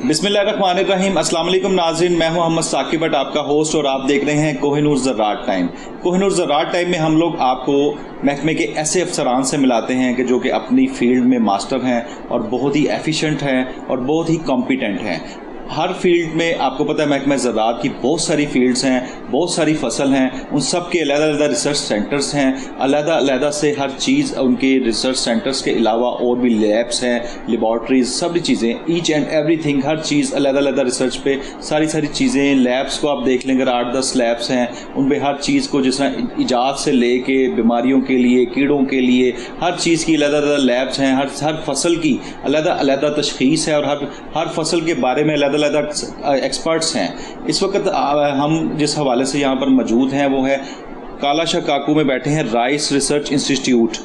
बिस्मिल्लाहिर्रहमानिर्रहीम। अस्सलाम वालेकुम नाज़रीन, मैं हूं मोहम्मद साकिब भट्ट, आपका होस्ट, और आप देख रहे हैं कोहिनूर ज़राअत टाइम। कोहिनूर ज़राअत टाइम में हम लोग आपको महकमे के ऐसे अफसरान से मिलाते हैं कि जो कि अपनी फील्ड में मास्टर हैं और बहुत ही एफिशिएंट हैं और बहुत ही कॉम्पिटेंट हैं। हर फील्ड में आपको पता है महकमा ज़राअत की बहुत सारी फील्ड्स हैं, बहुत सारी फसल हैं, उन सब के अलग-अलग रिसर्च सेंटर्स हैं। अलग-अलग से हर चीज़ उनके रिसर्च सेंटर्स के अलावा और भी लैब्स हैं, लेबॉर्ट्रीज, सभी चीज़ें, ईच एंड एवरीथिंग, हर चीज़ अलग-अलग रिसर्च पे सारी चीज़ें। लैब्स को आप देख लेंगे, 8-10 लैब्स हैं, उन पर हर चीज़ को जिस तरह ईजाद से लेके बीमारियों के लिए, कीड़ों के लिए, हर चीज़ की अलग-अलग लैब्स हैं। हर फसल की अलग-अलग तशख़ीस है और हर फसल के बारे में अलग एक्सपर्ट्स हैं। इस वक्त हम जिस हवाले से यहाँ पर मौजूद हैं वो है काला शाह काकू में बैठे हैं राइस रिसर्च इंस्टीट्यूट,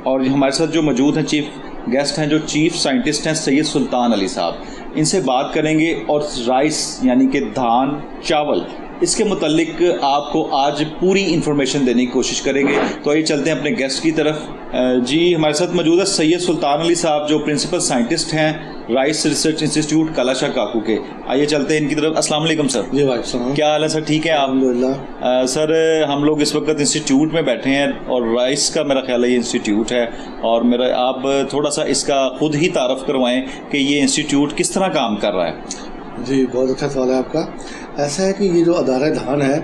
और हमारे साथ जो मौजूद हैं चीफ गेस्ट हैं, जो चीफ साइंटिस्ट हैं सैयद सुल्तान अली साहब। इनसे बात करेंगे और राइस यानी कि धान, चावल, इसके मुतल्लिक आपको आज पूरी इंफॉर्मेशन देने की कोशिश करेंगे। तो आइए चलते हैं अपने गेस्ट की तरफ। जी, हमारे साथ मौजूद है सैयद सुल्तान अली साहब, जो प्रिंसिपल साइंटिस्ट हैं rice research institute Kala Shah काकू के। आइए चलते हैं इनकी तरफ। अस्सलाम वालेकुम सर। जी वालेकुम। क्या हाल है सर? ठीक है आप? अल्हम्दुलिल्लाह। सर, हम लोग इस वक्त इंस्टीट्यूट में बैठे हैं और राइस का मेरा ख्याल है ये इंस्टीट्यूट है, और मेरा आप थोड़ा सा इसका खुद ही तारफ़ करवाएं कि ये इंस्टीट्यूट किस तरह काम कर रहा है। जी, बहुत अच्छा सवाल है आपका। ऐसा है कि ये जो अदारा धान है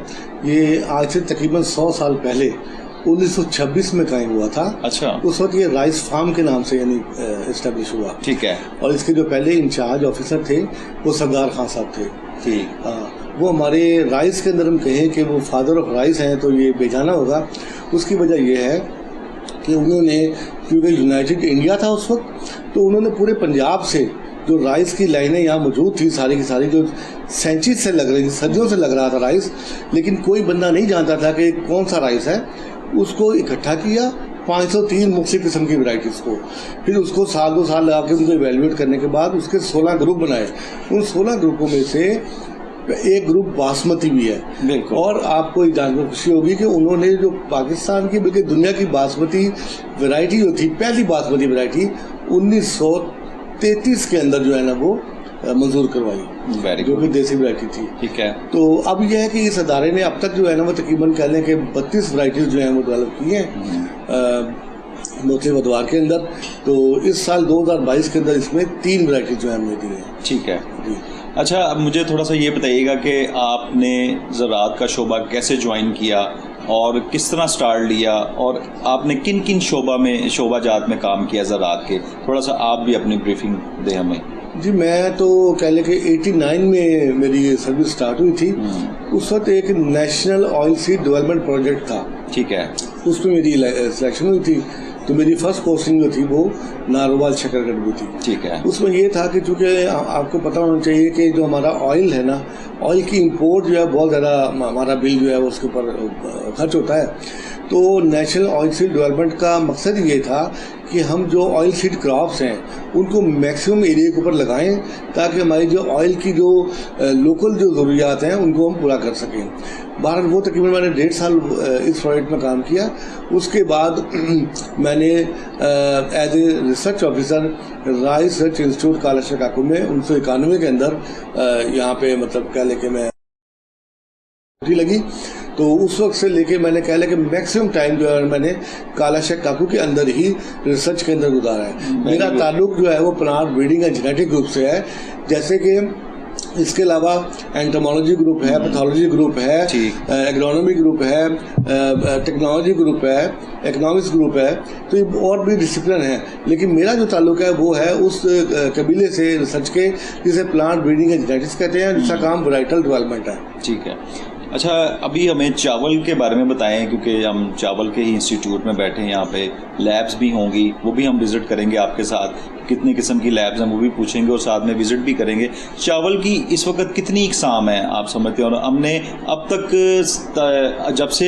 ये आज से तकरीबन 100 साल पहले 1926 में कायम हुआ था। अच्छा। उस वक्त ये राइस फार्म के नाम से यानी इस्टेब्लिश हुआ। ठीक है। और इसके जो पहले इंचार्ज ऑफिसर थे वो सरदार खान साहब थे। ठीक। वो हमारे राइस के अंदर हम कहें कि वो फादर ऑफ राइस हैं तो ये बेजाना होगा। उसकी वजह ये है कि उन्होंने, क्योंकि यूनाइटेड इंडिया था उस वक्त, तो उन्होंने पूरे पंजाब से जो राइस की लाइनें यहाँ मौजूद थी सारी की सारी, जो सेंचुरी से लग रही थी, सदियों से लग रहा था राइस, लेकिन कोई बंदा नहीं जानता था कि कौन सा राइस है। उसको इकट्ठा किया 503 मुख्तलिफ किस्म की वैरायटीज़ को, फिर उसको साल 2 साल लगा के उनको इवेलुएट करने के बाद उसके 16 ग्रुप बनाए। उन 16 ग्रुपों में से एक ग्रुप बासमती भी है। और आपको जानकर खुशी होगी कि उन्होंने जो पाकिस्तान की बल्कि दुनिया की बासमती वैरायटी जो थी, पहली बासमती वैरायटी 1933 के अंदर जो है ना वो मंजूर करवाई, जो कि देसी वैरायटी थी। ठीक है। तो अब यह है कि इस अदारे ने अब तक जो है ना वो तकरीबन कह लें कि 32 वैरायटीज जो है वो डेवलप की हैं मुख्तलिफ अदवार के अंदर। तो इस साल 2022 के अंदर इसमें 3 वैरायटीज जो है हमने दी हैं। ठीक है जी। अच्छा, अब मुझे थोड़ा सा ये बताइएगा कि आपने ज़राअत का शोबा कैसे ज्वाइन किया और किस तरह स्टार्ट लिया, और आपने किन किन शोबाजात में काम किया ज़राअत के, थोड़ा सा आप भी अपनी ब्रीफिंग दें हमें। जी, मैं तो कह लें कि 89 में मेरी सर्विस स्टार्ट हुई थी। उस वक्त एक national oil seed development project था। ठीक है। उसमें मेरी सिलेक्शन हुई थी, तो मेरी फर्स्ट पोस्टिंग जो थी वो नारोवाल शकरगढ़ में थी। ठीक है। उसमें ये था कि चूँकि आपको पता होना चाहिए कि जो हमारा ऑयल है ना, ऑयल की इंपोर्ट जो है बहुत ज़्यादा हमारा बिल जो है उसके ऊपर खर्च होता है। तो नेशनल ऑयल सीड डेवलपमेंट का मकसद ये था कि हम जो ऑयल सीड क्रॉप्स हैं उनको मैक्सिमम एरिया के ऊपर लगाएं, ताकि हमारी जो ऑयल की जो लोकल जो ज़रूरियात हैं उनको हम पूरा कर सकें। बहरहाल वो तकरीबन मैंने 1.5 साल इस प्रोजेक्ट में काम किया। उसके बाद मैंने as a research officer rice research institute Kala Shah काकू में 1991 के अंदर यहाँ पे मतलब कह लें कि मैं लगी। तो उस वक्त से लेके मैंने कह लिया कि मैक्सिमम टाइम जो है मैंने काला शाह काकू के अंदर ही रिसर्च के अंदर गुजारा है। मेरा ताल्लुक जो है वो plant breeding and genetic group से है। जैसे कि इसके अलावा एंटोमोलॉजी ग्रुप है, पैथोलॉजी ग्रुप है, एग्रोनॉमी ग्रुप है, टेक्नोलॉजी ग्रुप है, इकोनॉमिक्स ग्रुप है, तो ये और भी डिसिप्लिन है। लेकिन मेरा जो ताल्लुक है वो है उस कबीले से रिसर्च के जिसे प्लांट ब्रीडिंग एंड जेनेटिक्स कहते हैं, जिसका काम वैराइटल डेवलपमेंट है। ठीक है। अच्छा, अभी हमें चावल के बारे में बताएं, क्योंकि हम चावल के ही इंस्टीट्यूट में बैठे हैं। यहाँ पे लैब्स भी होंगी, वो भी हम विज़िट करेंगे आपके साथ। कितने किस्म की लैब्स हैं वो भी पूछेंगे और साथ में विज़िट भी करेंगे। चावल की इस वक्त कितनी इकसाम है आप समझते हैं, और हमने अब तक जब से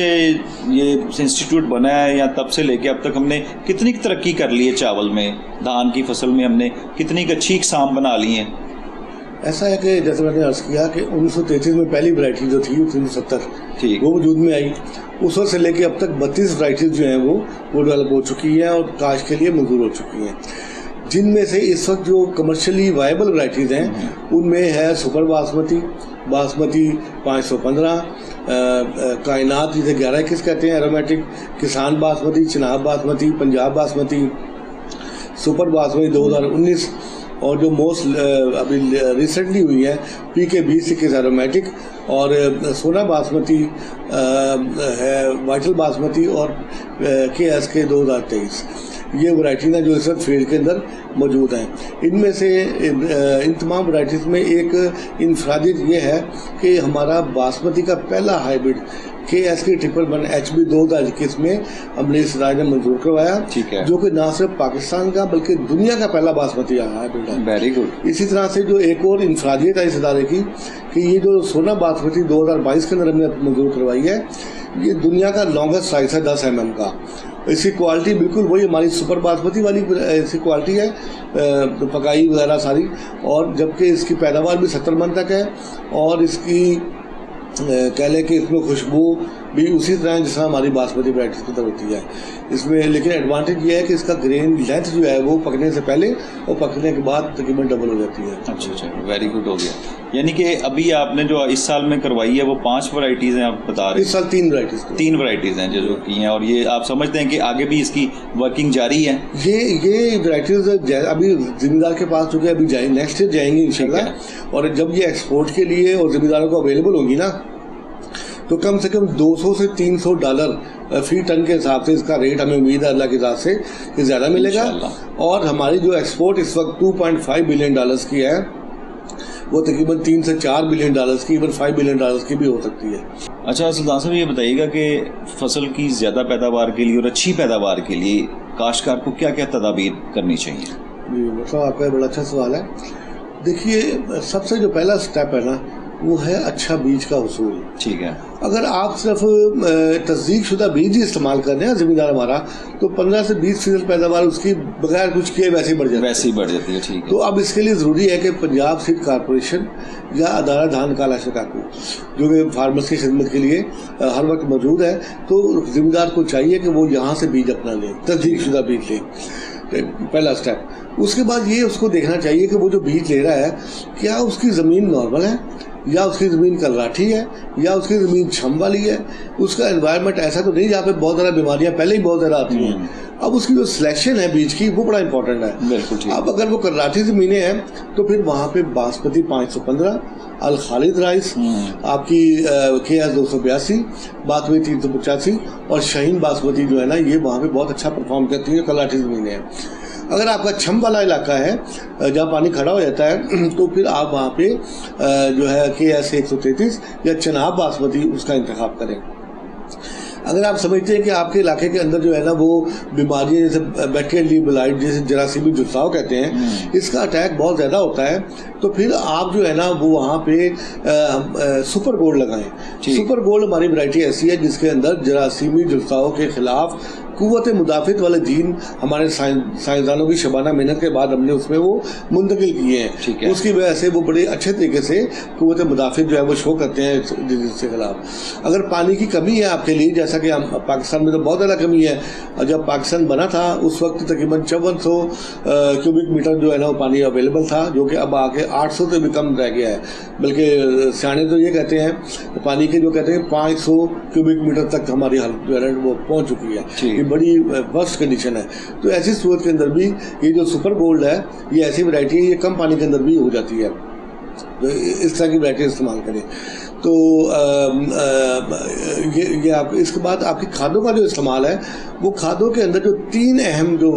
ये इंस्टीट्यूट बना है या तब से लेके अब तक हमने कितनी तरक्की कर ली है चावल में, धान की फसल में हमने कितनी अच्छी इकसाम बना ली हैं? ऐसा है कि जैसे मैंने अर्ज़ किया कि 1933 में पहली वैरायटी जो थी 370 वो वजूद में आई। उस वक्त से लेके अब तक 32 वैरायटीज़ जो हैं वो डेवलप हो चुकी हैं और काश के लिए मंजूर हो चुकी हैं। जिनमें से इस वक्त जो कमर्शियली वायबल वैरायटीज़ हैं उनमें है सुपर बासमती, बासमती 515, कायनात जिसे 11-21 कहते हैं एरोमेटिक, किसान बासमती, चिनाब बासमती, पंजाब बासमती, सुपर बासमती 2019, और जो मोस्ट अभी रिसेंटली हुई है PK 20-21 एरोमेटिक, और सोना बासमती है, वाइटल बासमती, और KSK 2023। ये वैरायटीज़ हैं जो इस वक्त फील्ड के अंदर मौजूद हैं। इनमें से इन तमाम वैरायटीज़ में एक इनफरादियत ये है कि हमारा बासमती का पहला हाइब्रिड KSK 111 HB 2021 में हमने इस राय ने मंजूर करवाया, ठीक है, जो कि ना सिर्फ पाकिस्तान का बल्कि दुनिया का पहला बासमती हाइब्रिड है। Very good. इसी तरह से जो एक और इनफरादियत है इस इदारे की कि ये जो सोना बासमती 2022 के अंदर हमने मंजूर करवाई है, ये दुनिया का लॉन्गेस्ट साइज है 10 mm का। इसकी क्वालिटी बिल्कुल वही हमारी सुपर बासमती वाली इसकी क्वालिटी है, पकाई वगैरह सारी, और जबकि इसकी पैदावार भी 70 मन तक है, और इसकी कह लें कि इसमें खुशबू भी उसी तरह जिस तरह हमारी बासमती वैरायटी की तरह होती है इसमें। लेकिन एडवांटेज ये है कि इसका ग्रेन लेंथ जो है वो पकने से पहले और पकने के बाद तकरीबन डबल हो जाती है। अच्छा, वेरी गुड हो गया। यानी कि अभी आपने जो इस साल में करवाई है वो 5 वैरायटीज़ हैं, आप बता रहे हैं। इस साल 3 वैरायटीज़ हैं जो की हैं, और ये आप समझते हैं कि आगे भी इसकी वर्किंग जारी है? ये वैरायटीज़ अभी जिम्मेदार के पास चुके अभी जाएंगे, नेक्स्ट ईयर जाएंगी इंशाल्लाह, और जब ये एक्सपोर्ट के लिए और जिम्मेदारों को अवेलेबल होगी ना, तो कम से कम $200 से $300 फी टन के हिसाब से इसका रेट हमें उम्मीद है अल्लाह के हिसाब से कि ज़्यादा मिलेगा। और हमारी जो एक्सपोर्ट इस वक्त $2.5 बिलियन की है, वो तकरीबन $3 से $4 बिलियन की, इवन $5 बिलियन की भी हो सकती है। अच्छा सुल्तान साहब, ये बताइएगा कि फसल की ज़्यादा पैदावार के लिए और अच्छी पैदावार के लिए काश्तकार को क्या क्या तदाबीर करनी चाहिए? मतलब आपका बड़ा अच्छा सवाल है। देखिए, सबसे जो पहला स्टेप है ना, वो है अच्छा बीज का उसूल। ठीक है। अगर आप सिर्फ तस्दीक शुदा बीज ही इस्तेमाल कर रहे हैं ज़मींदार हमारा, तो 15 से 20% पैदावार उसकी बगैर कुछ किए वैसे ही बढ़ जाती है। ठीक है। तो अब इसके लिए ज़रूरी है कि पंजाब सीड कॉरपोरेशन या अदारा धान काला शिकागो जो कि फार्मर्स की खिदमत के लिए हर वक्त मौजूद है, तो ज़मींदार को चाहिए कि वो यहाँ से बीज अपना लें, तस्दीक शुदा बीज लें, पहला स्टेप। उसके बाद ये उसको देखना चाहिए कि वो जो बीज ले रहा है क्या उसकी ज़मीन नॉर्मल है, या उसकी ज़मीन कलराठी है, या उसकी ज़मीन छम वाली है, उसका एनवायरनमेंट ऐसा तो नहीं जहाँ पे बहुत ज़्यादा बीमारियाँ पहले ही बहुत ज़्यादा आती हैं। अब उसकी जो सिलेक्शन है बीज की वो बड़ा इंपॉर्टेंट है। बिल्कुल। अब अगर वो कलराठी ज़मीनें हैं तो फिर वहाँ पे बासमती 515, अल खालिद राइस आपकी KS 282, बासमती 385 और शाहीन बासमती जो है ना, ये वहाँ पे बहुत अच्छा परफॉर्म करती है, कलराठी ज़मीनें हैं। अगर आपका छम वाला इलाका है जहाँ पानी खड़ा हो जाता है, तो फिर आप वहाँ पे जो है KS 133 या चिनाब बासमती उसका इंतखाब करें। अगर आप समझते हैं कि आपके इलाके के अंदर जो है ना वो बीमारियाँ जैसे बैक्टीरियल ब्लाइट, जैसे जरासीमी जुस्साव कहते हैं, इसका अटैक बहुत ज़्यादा होता है, तो फिर आप जो है ना वो वहाँ पे सुपर गोल्ड लगाएं। सुपर गोल्ड हमारी वैरायटी ऐसी है जिसके अंदर जरासीमी जुस्साव के खिलाफ कुव्वत मुदाफ़ित वाले जीन हमारे साइंसदानों की शबाना मेहनत के बाद हमने उसमें वो मुंतकिल किए हैं। उसकी वजह से वो बड़े अच्छे तरीके से कुव्वत मुदाफ़ित जो है वो शो करते हैं जिसके खिलाफ। अगर पानी की कमी है आपके लिए, जैसा कि हम पाकिस्तान में तो बहुत ज़्यादा कमी है, जब पाकिस्तान बना था उस वक्त तकरीबन 5400 क्यूबिक मीटर जो है ना वो पानी अवेलेबल था, जो कि अब आके 800 से भी कम रह गया है। बल्कि सियाने तो ये कहते हैं पानी के जो कहते हैं 500 क्यूबिक मीटर तक हमारी हालत जो है वो पहुँच चुकी है, बड़ी वर्स्ट कंडीशन है। तो ऐसी सूरत के अंदर भी ये जो सुपर गोल्ड है, ये ऐसी वैरायटी है, ये कम पानी के अंदर भी हो जाती है, तो इस तरह की वैरायटी इस्तेमाल करें। तो ये आप इसके बाद आपकी खादों का जो इस्तेमाल है, वो खादों के अंदर जो 3 अहम जो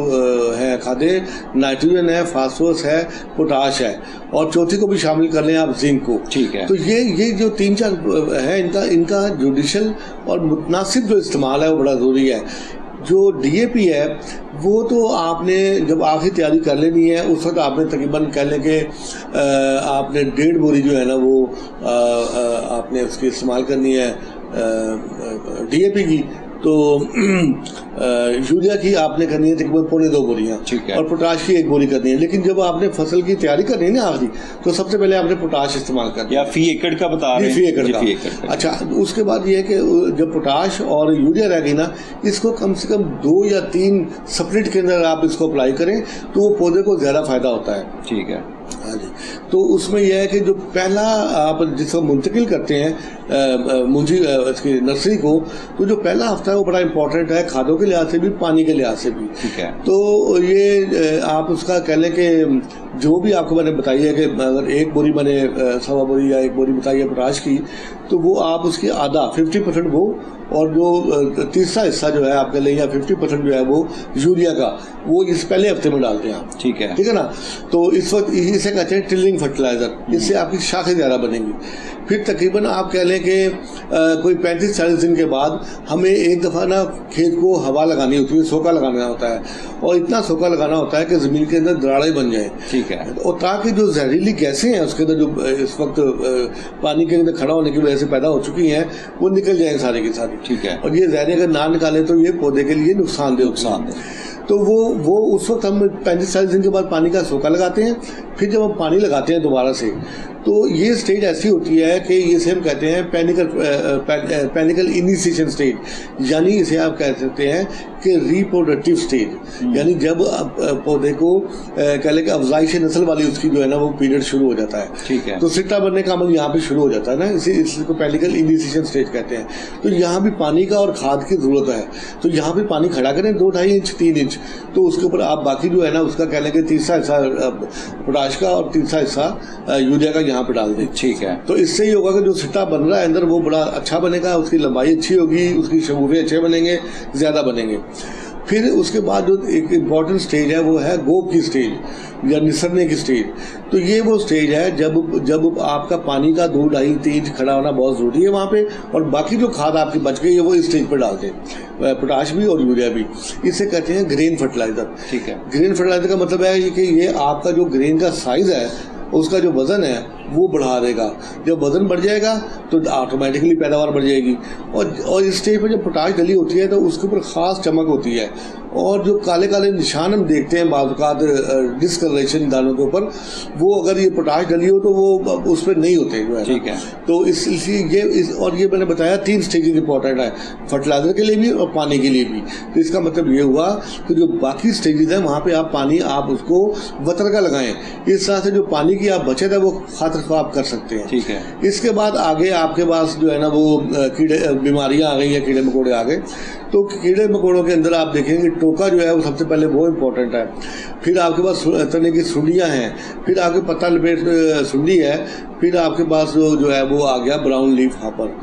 है खादें, नाइट्रोजन है, फास्फोरस है, पोटाश है, और चौथी को भी शामिल कर लें आप, जिंक को। ठीक है। तो ये जो 3-4 है, इनका जुडिशल और मुतनासिब जो इस्तेमाल है वो बड़ा ज़रूरी है। जो DAP है वो तो आपने जब आखिरी तैयारी कर लेनी है, उस वक्त आपने तकरीबन कह लें कि आपने 1.5 बोरी जो है ना वो आपने उसकी इस्तेमाल करनी है DAP की। तो यूरिया की आपने करनी है तकरीबन 2.25 बोरियां, ठीक है, और पोटाश की 1 बोरी करनी है। लेकिन जब आपने फसल की तैयारी करनी है ना आखिरी, तो सबसे पहले आपने पोटाश इस्तेमाल करना है, या फी एकड़ का बता रहे हैं, फी एकड़ का। अच्छा, उसके बाद ये है कि जब पोटाश और यूरिया रह गई ना, इसको कम से कम 2 या 3 स्प्लिट के अंदर आप इसको अप्लाई करें तो वो पौधे को ज़्यादा फायदा होता है। ठीक है, हाँ जी। तो उसमें यह है कि जो पहला आप जिसको मुंतकिल करते हैं मुंजी इसकी नर्सरी को, तो जो पहला हफ्ता है वो बड़ा इंपॉर्टेंट है, खादों के लिहाज से भी, पानी के लिहाज से भी। ठीक है। तो ये आप उसका कह लें कि जो भी आपको मैंने बताई है कि अगर 1 बोरी मैंने 1.25 बोरी या 1 बोरी बताई है पोटाश की, तो वो आप उसकी आधा 50% वो, और जो तीसरा हिस्सा जो है आपके लिए या 50% जो है वो यूरिया का, वो इस पहले हफ्ते में डालते हैं आप। ठीक है, ठीक है ना। तो इस वक्त इसे कहते हैं टिलिंग फर्टिलाइजर, इससे आपकी शाखें ज़्यादा बनेंगी। फिर तकरीबन आप कह लें कि कोई 35-40 दिन के बाद हमें एक दफ़ा ना खेत को हवा लगानी होती है, सोखा लगाना होता है, और इतना सोखा लगाना होता है कि ज़मीन के अंदर दरारें बन जाएं। ठीक है। और ताकि जो जहरीली गैसें हैं उसके अंदर, जो इस वक्त पानी के अंदर खड़ा होने की वजह से पैदा हो चुकी हैं, वो निकल जाएंगे सारी की सारी। ठीक है। और ये जहरें अगर ना निकाले तो ये पौधे के लिए नुकसानदेह तो वो उस वक्त हम 35-40 दिन के बाद पानी का सोखा लगाते हैं। फिर जब हम पानी लगाते हैं दोबारा से, तो ये स्टेज ऐसी होती है कि इसे हम कहते हैं पैनिकल इनिशिएशन स्टेज, यानी इसे आप कह सकते हैं कि रिप्रोडक्टिव स्टेज, यानी जब पौधे को कह लें कि अफजाइश नस्ल वाली उसकी जो है ना वो पीरियड शुरू हो जाता है। ठीक है। तो सिट्टा बनने का अमल यहाँ पे शुरू हो जाता है ना, इसको पैनिकल इनिशिएशन स्टेज कहते हैं। तो यहाँ भी पानी का और खाद की ज़रूरत है, तो यहाँ पे पानी खड़ा करें 2-2.5 इंच 3 इंच, तो उसके ऊपर आप बाकी जो है ना उसका कह लें कि तीसरा हिस्सा पोटाश का और तीसरा हिस्सा यूरिया का यहाँ पे डाल दें। ठीक है। तो इससे ये होगा कि जो सिट्टा बन रहा है अंदर वो बड़ा अच्छा बनेगा, उसकी लंबाई अच्छी होगी, उसकी शगुफे अच्छे बनेंगे, ज़्यादा बनेंगे। फिर उसके बाद जो एक इम्पॉर्टेंट स्टेज है वो है गोब की स्टेज या निसरने की स्टेज। तो ये वो स्टेज है जब आपका पानी का 2-2.5-3 इंच खड़ा होना बहुत ज़रूरी है वहाँ पे, और बाकी जो खाद आपकी बच गई है वो इस स्टेज पर डालते हैं, पोटाश भी और यूरिया भी। इसे कहते हैं ग्रेन फर्टिलाइज़र। ठीक है। ग्रेन फर्टिलाइज़र का मतलब है कि ये आपका जो ग्रेन का साइज़ है, उसका जो वज़न है वो बढ़ा देगा। जब वज़न बढ़ जाएगा तो ऑटोमेटिकली पैदावार बढ़ जाएगी। और इस स्टेज पर जब पोटाश डली होती है तो उसके ऊपर ख़ास चमक होती है, और जो काले काले निशान हम देखते हैं बाज़ डिस्कलरेशन दानों के ऊपर, वो अगर ये पोटाश डली हो तो वो उस पर नहीं होते जो है। ठीक है। तो इसलिए और ये मैंने बताया 3 स्टेजेस इंपॉर्टेंट है, फर्टिलाइज़र के लिए भी और पानी के लिए भी। तो इसका मतलब ये हुआ कि जो बाकी स्टेजेस हैं वहाँ पर आप पानी आप उसको वतर का लगाएं, इस तरह से जो पानी की आप बचत है वो खातर ख्वाह आप कर सकते हैं। ठीक है। इसके बाद आगे आपके पास जो है ना वो कीड़े बीमारियां आ गई हैं, कीड़े मकोड़े आ गए। तो कीड़े मकोड़ों के अंदर आप देखेंगे टोका जो है वो सबसे पहले वो इम्पोर्टेंट है। फिर आपके पास तरह की सुंडियाँ हैं, फिर आपके पत्ता लपेट सुंडी है, फिर आपके पास जो है वो आ गया ब्राउन लीफ हॉपर।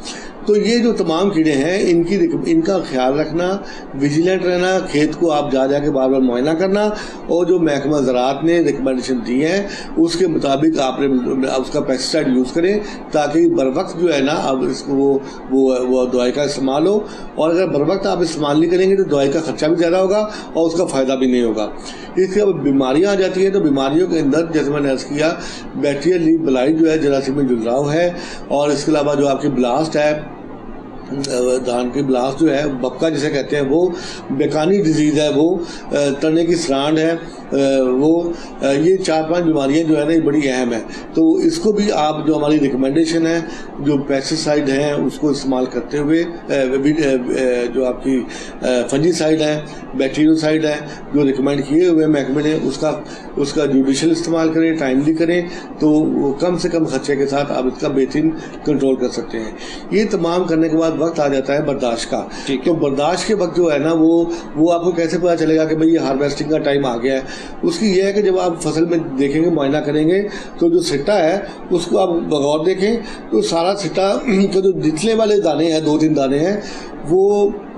तो ये जो तमाम कीड़े हैं इनका ख्याल रखना, विजिलेंट रहना, खेत को आप जा के बार बार मुआयना करना, और जो महकमा ज़राअत ने रिकमेंडेशन दी है उसके मुताबिक आपने उसका पेस्टिसाइड यूज़ करें, ताकि बर वक्त जो है ना अब इसको वो दवाई का इस्तेमाल हो। और अगर बर वक्त आप इस्तेमाल नहीं करेंगे तो दवाई का खर्चा भी ज़्यादा होगा और उसका फ़ायदा भी नहीं होगा। इसके अब बीमारियाँ आ जाती हैं, तो बीमारियों के अंदर जैसे मैंने अर्ज़ किया, बैक्टीरियल लीफ ब्लाइट जो है, जरासीमी जुलराव है, और इसके अलावा जो आपकी ब्लास्ट है, धान की ब्लास्ट जो है, बपका जिसे कहते हैं, वो बेकानी डिजीज़ है, वो तने की सरांड है, वो ये 4-5 बीमारियां जो है ना ये बड़ी अहम है। तो इसको भी आप जो हमारी रिकमेंडेशन है, जो पेस्टिसाइड हैं उसको इस्तेमाल करते हुए, जो आपकी फंजीसाइड है, बैक्टीरियोसाइड है, जो रिकमेंड किए हुए महकमे ने, उसका जुडिशल इस्तेमाल करें, टाइमली करें, तो कम से कम खर्चे के साथ आप इसका बेहतरीन कंट्रोल कर सकते हैं। ये तमाम करने के बाद वक्त आ जाता है बर्दाश्त का। तो बर्दाश्त के वक्त जो है ना वो आपको कैसे पता चलेगा कि भाई ये हार्वेस्टिंग का टाइम आ गया है? उसकी यह है कि जब आप फसल में देखेंगे, मुआयना करेंगे, तो जो सिट्टा है उसको आप बगौर देखें, तो सारा सिट्टा के जो निचले वाले दाने हैं, 2-3 दाने हैं,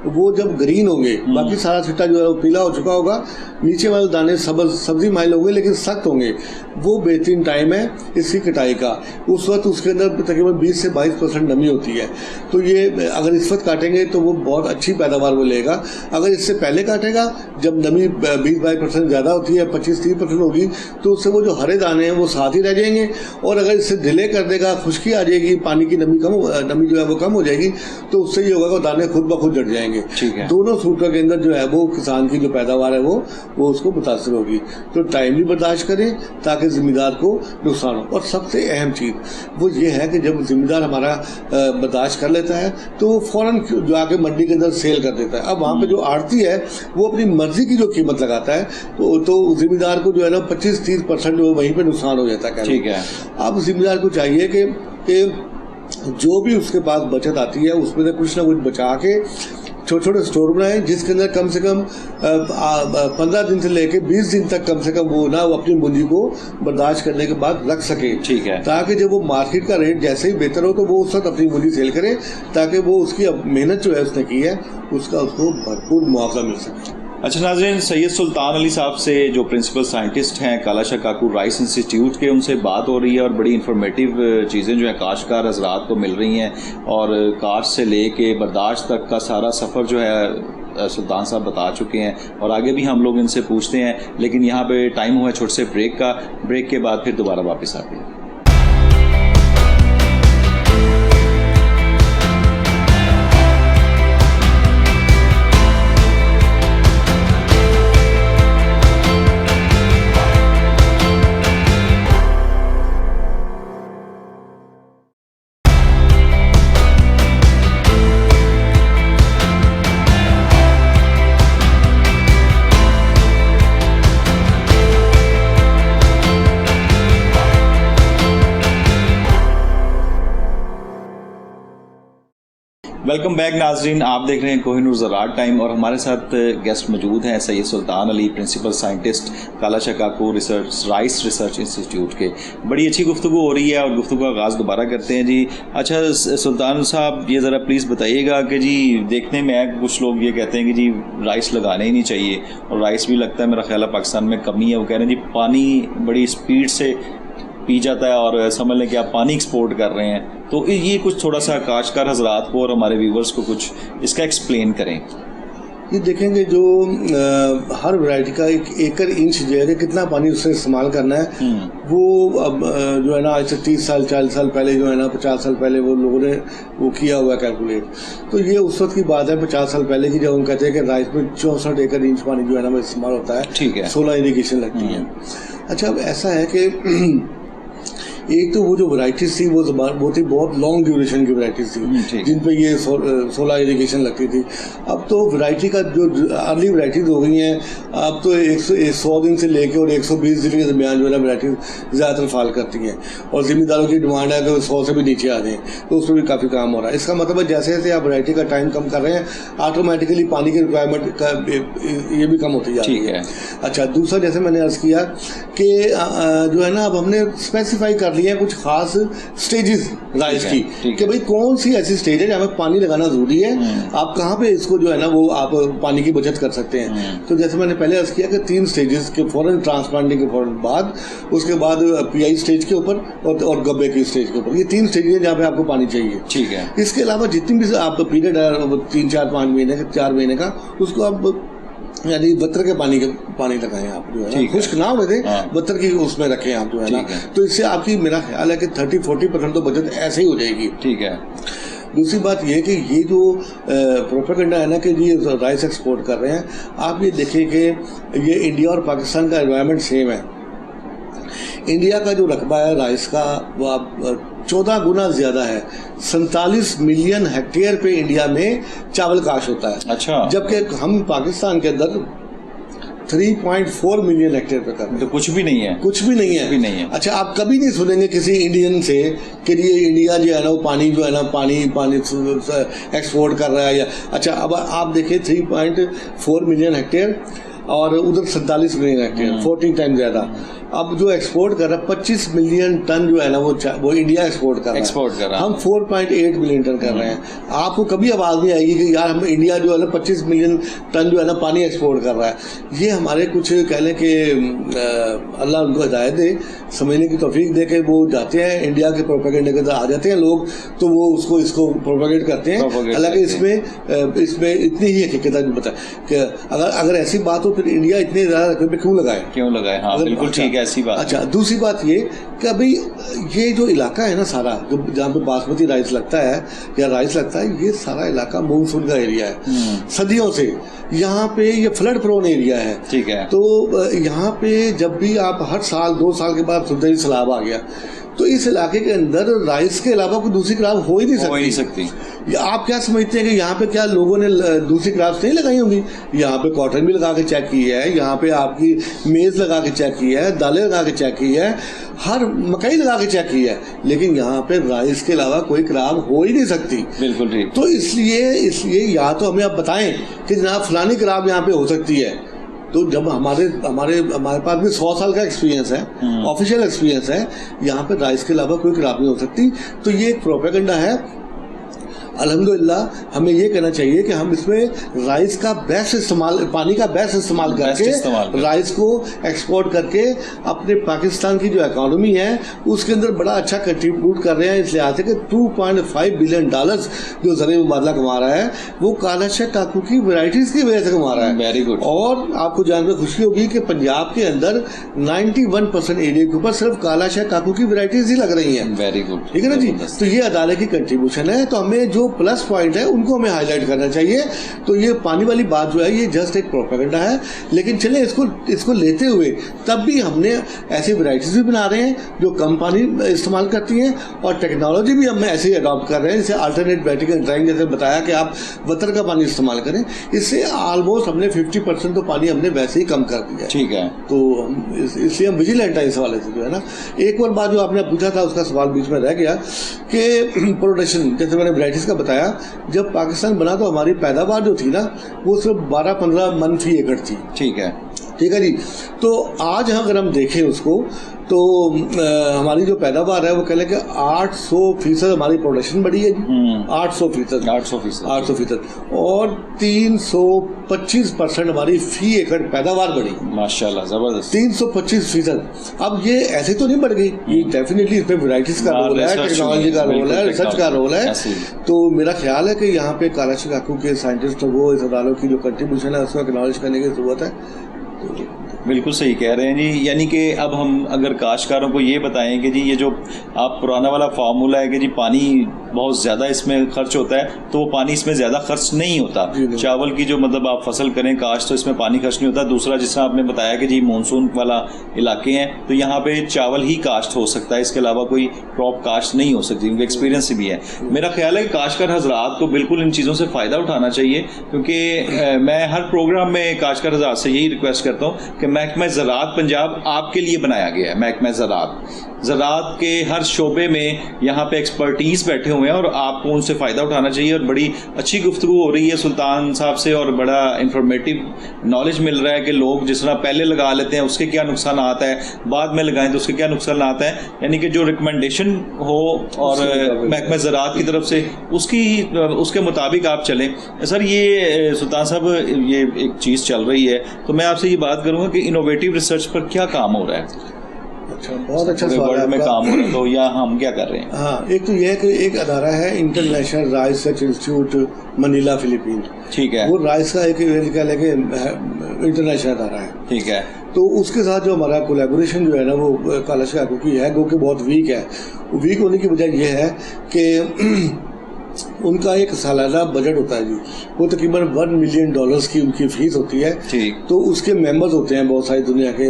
वो जब ग्रीन होंगे, बाकी सारा सिट्टा जो है वो पीला हो चुका होगा, नीचे वाले दाने सब्जी माइल होंगे लेकिन सख्त होंगे, वो बेहतरीन टाइम है इसकी कटाई का। उस वक्त उसके अंदर तकरीबन 20 से 22% नमी होती है। तो ये अगर इस वक्त काटेंगे तो वो बहुत अच्छी पैदावार वो लेगा। अगर इससे पहले काटेगा, जब नमी 20-22% ज़्यादा होती है, 25-30% होगी, तो उससे वो जो हरे दाने हैं वो साथ ही रह जाएंगे। और अगर इससे डिले कर देगा, खुश्की आ जाएगी, पानी की नमी जो है वो कम हो जाएगी, तो उससे ये होगा कि दाने खुद ब खुद जट जाएंगे। ठीक है। दोनों सूटों के अंदर जो है वो किसान की जो पैदावार है वो उसको मुतासर होगी। तो टाइमली बर्दाश्त करें ताकि जिम्मेदार को नुकसान हो। और सबसे अहम चीज़ वो ये है कि जब जिम्मेदार हमारा बर्दाश्त कर लेता है तो वो फ़ौरन जाके मंडी के अंदर सेल कर देता है। अब वहाँ पे जो आड़ती है वो अपनी मर्जी की जो कीमत लगाता है तो जिम्मेदार को जो है ना 25-30% जो वहीं पे नुकसान हो जाता है। ठीक है। अब जिम्मेदार को चाहिए कि जो भी उसके पास बचत आती है उसमें से कुछ ना कुछ बचा के छोटे छोटे स्टोर बनाए जिसके अंदर कम से कम 15 दिन से लेके 20 दिन तक कम से कम वो अपनी पूंजी को बर्दाश्त करने के बाद रख सके। ठीक है। ताकि जब वो मार्केट का रेट जैसे ही बेहतर हो तो वो उस वक्त अपनी पूंजी सेल करे ताकि वो उसकी मेहनत जो है उसने की है उसका उसको भरपूर मुआवजा मिल सके। अच्छा नाज़रीन, सैयद सुल्तान अली साहब से जो प्रिंसिपल साइंटिस्ट हैं कालाशाह काकू राइस इंस्टीट्यूट के, उनसे बात हो रही है और बड़ी इन्फॉर्मेटिव चीज़ें जो है काश्तकार हजरात को मिल रही हैं और काश्त से ले के बर्दाश्त तक का सारा सफ़र जो है सुल्तान साहब बता चुके हैं और आगे भी हम लोग इनसे पूछते हैं। लेकिन यहाँ पे टाइम हुआ है छोटे से ब्रेक का। ब्रेक के बाद फिर दोबारा वापस आते हैं। वेलकम बैक नाजरीन, आप देख रहे हैं कोहिनूर ज़राअत टाइम और हमारे साथ गेस्ट मौजूद हैं सैयद सुल्तान अली, प्रिंसिपल साइंटिस्ट कालाशाह काकू राइस रिसर्च इंस्टीट्यूट के। बड़ी अच्छी गुफ्तगू हो रही है और गुफ्तगू का आगाज़ दोबारा करते हैं जी। अच्छा सुल्तान साहब, ये ज़रा प्लीज़ बताइएगा कि जी देखने में कुछ लोग ये कहते हैं कि जी राइस लगाने ही नहीं चाहिए और राइस भी लगता है मेरा ख्याल है पाकिस्तान में कमी है। वो कह रहे हैं जी पानी बड़ी स्पीड से पी जाता है और समझ लें कि आप पानी एक्सपोर्ट कर रहे हैं। तो ये कुछ थोड़ा सा काश्तकार हजरात को और हमारे व्यूवर्स को कुछ इसका एक्सप्लेन करें। ये देखेंगे जो हर वैरायटी का एक एकड़ इंच जो है कितना पानी उससे इस्तेमाल करना है वो अब जो है ना आज से 30 साल 40 साल पहले जो है ना 50 साल पहले वो लोगों ने वो किया हुआ कैलकुलेट। तो ये उस वक्त की बात है 50 साल पहले की, जब हम कहते हैं कि राइस में 64 एकड़ इंच पानी जो है ना इस्तेमाल होता है। ठीक है। 16 इरीगेशन लगती है। अच्छा, अब ऐसा है कि एक तो वो जो वैरायटीज थी वो बहुत लॉन्ग ड्यूरेशन की वैरायटीज थी जिन पे ये 16 इरीगेशन लगती थी। अब तो वैरायटी का जो अर्ली वैरायटीज हो गई हैं, अब तो 100 दिन से लेके और 120 दिन के दरमियान जो है ना वैरायटीज ज़्यादातर फाल करती हैं और ज़िम्मेदारों की डिमांड है कि 100 से भी नीचे आ जाएँ, तो उसमें भी काफ़ी काम हो रहा है। इसका मतलब है जैसे जैसे आप वैरायटी का टाइम कम कर रहे हैं ऑटोमेटिकली पानी की रिक्वायरमेंट का ये भी कम होती जा रही है। अच्छा, दूसरा जैसे मैंने अर्ज़ किया कि जो है ना अब हमने स्पेसिफाई कर लिया कुछ खास स्टेजेस राइस की कि भाई कौन सी ऐसी स्टेज है जहाँ पे पानी लगाना जरूरी है, आप कहाँ पे इसको जो है ना वो आप पानी की बचत कर सकते हैं। तो जैसे मैंने पहले अर्ज किया कि 3 स्टेजेस के फौरन ट्रांसप्लांटिंग के फौरन बाद, उसके बाद पीआई स्टेज के ऊपर और गब्बे की स्टेज के ऊपर, ये 3 स्टेजेस जहाँ पे आपको पानी चाहिए। ठीक है। इसके अलावा जितनी भी आप पीरियड है 3, 4, 5 महीने का 4 महीने का, उसको आप यानी बत्तर के पानी लगाएं आप जो है, खुश्क ना होने दें, बत्तर की उसमें रखें आप जो है ना। तो इससे आपकी मेरा ख्याल है कि 30-40% तो बचत ऐसे ही हो जाएगी। ठीक है। दूसरी बात यह कि ये जो प्रोपेगेंडा है ना कि ये राइस एक्सपोर्ट कर रहे हैं, आप ये देखें कि ये इंडिया और पाकिस्तान का एनवायरनमेंट सेम है। इंडिया का जो रकबा है राइस का वो आप 14 गुना ज्यादा है। 47 मिलियन हेक्टेयर पे इंडिया में चावल काश होता है। अच्छा। जबकि हम पाकिस्तान के अंदर 3.4 मिलियन हेक्टेयर पे कर रहे हैं। तो कुछ भी नहीं है। कुछ भी नहीं है। भी नहीं है। अच्छा, आप कभी नहीं सुनेंगे किसी इंडियन से कि ये इंडिया जो है ना वो पानी जो है ना पानी एक्सपोर्ट कर रहा है या। अच्छा, अब आप देखिए 3.4 मिलियन हेक्टेयर और उधर 47 मिलियन हेक्टेयर, 14 टाइम ज्यादा। अब जो एक्सपोर्ट कर रहा है 25 मिलियन टन जो है ना वो इंडिया एक्सपोर्ट कर रहा है। हम 4.8 मिलियन टन कर रहे हैं। आपको कभी आवाज नहीं आएगी कि यार हम इंडिया जो है ना 25 मिलियन टन जो है ना पानी एक्सपोर्ट कर रहा है। ये हमारे कुछ कह लें कि अल्लाह उनको हिदायत दे, समझने की तौफीक दे के वो जाते हैं इंडिया के प्रोपेगेंडे के अंदर आ जाते हैं लोग, तो वो इसको प्रोपेगेट करते हैं। हालांकि इसमें इतनी ही हकीकत है बता कि अगर ऐसी बात हो फिर इंडिया इतने ज्यादा रकबे पे क्यों लगाए। हाँ बिल्कुल ठीक है। ऐसी बात। अच्छा, दूसरी बात ये कि अभी ये जो इलाका है ना सारा, जो जहाँ पे बासमती राइस लगता है या राइस लगता है, ये सारा इलाका मानसून का एरिया है सदियों से। यहाँ पे ये फ्लड प्रोन एरिया है। ठीक है। तो यहाँ पे जब भी आप हर साल 2 साल के बाद सुनते ही सैलाब आ गया, तो इस इलाके के अंदर राइस के अलावा कोई दूसरी क्रॉप हो ही नहीं सकती। आप क्या समझते हैं कि यहाँ पे क्या लोगों ने दूसरी क्रॉप्स नहीं लगाई होंगी? यहाँ पे कॉटन भी लगा के चेक की है, यहाँ पे आपकी मेज लगा के चेक की है, दालें लगा के चेक की है, हर मकई लगा के चेक की है, लेकिन यहाँ पे राइस के अलावा कोई क्रॉप हो ही नहीं सकती। बिल्कुल ठीक। तो इसलिए या तो हमें आप बताएं कि जनाब फलानी क्रॉप यहाँ पे हो सकती है। तो जब हमारे पास भी 100 साल का एक्सपीरियंस है, ऑफिशियल एक्सपीरियंस है, यहाँ पे राइस के अलावा कोई क्रॉप नहीं हो सकती। तो ये एक प्रोपेगेंडा है। अल्हम्दुलिल्लाह हमें ये कहना चाहिए कि हम इसमें राइस का बेस्ट इस्तेमाल, पानी का बेस्ट इस्तेमाल करके राइस को एक्सपोर्ट करके अपने पाकिस्तान की जो इकोनॉमी है उसके अंदर बड़ा अच्छा कंट्रीब्यूट कर रहे हैं। इस लिहाज से कि $2.5 बिलियन जो ज़रिए मुबादला कमा रहा है वो काला शाह काकू की वैरायटीज की वजह से कमा रहा है। Very good. और आपको जानकर खुशी होगी कि पंजाब के अंदर 91% एरिया के ऊपर सिर्फ काला शाह काकू की वैरायटीज ही लग रही हैं। Very good. ठीक है ना जी। तो ये अदालत की कंट्रीब्यूशन है। तो हमें जो प्लस पॉइंट है उनको हमें हाईलाइट करना चाहिए। तो ये पानी वाली बात जो है ये जस्ट एक प्रोपेगेंडा है, लेकिन चले इसको लेते हुए तब भी हमने ऐसी वैरायटीज भी बना रहे हैं जो कम पानी इस्तेमाल करती हैं, और टेक्नोलॉजी भी हम ऐसे ही अडॉप्ट कर रहे हैं, जैसे अल्टरनेट बैटिंग एंड ड्राइंग, जैसे बताया कि आप वतर का पानी इस्तेमाल करें। इससे ऑलमोस्ट हमने 50% तो पानी हमने वैसे ही कम कर दिया है। ठीक है। तो इसलिए हम विजिलेंट है इस हवाले से, जो है ना। एक और बात जो आपने पूछा था उसका सवाल बीच में रह गया कि प्रोडक्शन, जैसे मैंने वैरायटीज का बताया, जब पाकिस्तान बना तो हमारी पैदावार जो थी ना वो सिर्फ 12-15 मन फी एकड़ थी। ठीक है। ठीक है जी। तो आज अगर हम देखें उसको तो हमारी जो पैदावार है वो कह लें कि 800% हमारी प्रोडक्शन बढ़ी है जी। 800%। और 325% हमारी फी एकड़ पैदावार बढ़ी। माशाल्लाह, जबरदस्त। 325%। अब ये ऐसे तो नहीं बढ़ गई, ये डेफिनेटली इसमें वैरायटीज का रोल है, टेक्नोलॉजी का रोल है, रिसर्च का रोल है। तो मेरा ख्याल है कि यहाँ पे काला शाह काकू के साइंटिस्ट वो इस अदालत की जो कंट्रीब्यूशन है उसको एक्नॉलेज करने की जरूरत है। बिल्कुल सही कह रहे हैं जी। यानी कि अब हम अगर काश्तकारों को ये बताएं कि जी ये जो आप पुराना वाला फार्मूला है कि जी पानी बहुत ज़्यादा इसमें खर्च होता है, तो वो पानी इसमें ज़्यादा खर्च नहीं होता। चावल की जो मतलब आप फसल करें काश्त, तो इसमें पानी खर्च नहीं होता। दूसरा, जिस तरह आपने बताया कि जी मानसून वाला इलाके हैं तो यहाँ पे चावल ही काश्त हो सकता है, इसके अलावा कोई क्रॉप काश्त नहीं हो सकती, क्योंकि एक्सपीरियंस भी है। मेरा ख्याल है कि काश्तकार हजरात को बिल्कुल इन चीज़ों से फ़ायदा उठाना चाहिए, क्योंकि मैं हर प्रोग्राम में काश्तकार हजरात से यही रिक्वेस्ट करता हूँ कि महकमा ज़राअत पंजाब आपके लिए बनाया गया है। महकमा ज़राअत के हर शोबे में यहाँ पे एक्सपर्टीज़ बैठे हुए हैं और आपको उनसे फ़ायदा उठाना चाहिए। और बड़ी अच्छी गुफ्तगू हो रही है सुल्तान साहब से, और बड़ा इंफॉर्मेटिव नॉलेज मिल रहा है कि लोग जिस तरह पहले लगा लेते हैं उसके क्या नुकसान आता है, बाद में लगाएं तो उसके क्या नुकसान आता है। यानी कि जो रिकमेंडेशन हो और महकमा ज़राअत की तरफ से उसके मुताबिक आप चलें। सर, ये सुल्तान साहब ये एक चीज़ चल रही है, तो मैं आपसे ये बात करूँगा कि इनोवेटिव रिसर्च पर क्या काम हो रहा है? अच्छा, बहुत अच्छा सवाल है। में काम हो रहा है, तो या हम क्या कर रहे हैं? हाँ, एक तो यह है कि एक अदारा है international rice research institute Manila, Philippine. ठीक है। वो राइस का एक इंटरनेशनल अदारा है। ठीक है। तो उसके साथ जो हमारा कोलैबोरेशन जो है ना वो काला शाह काकू की है, जो कि बहुत वीक है। वीक होने की वजह यह है कि उनका एक सालाना बजट होता है जी, वो तकरीबन $1 मिलियन की उनकी फीस होती है। ठीक। तो उसके मेंबर्स होते हैं बहुत सारी दुनिया के,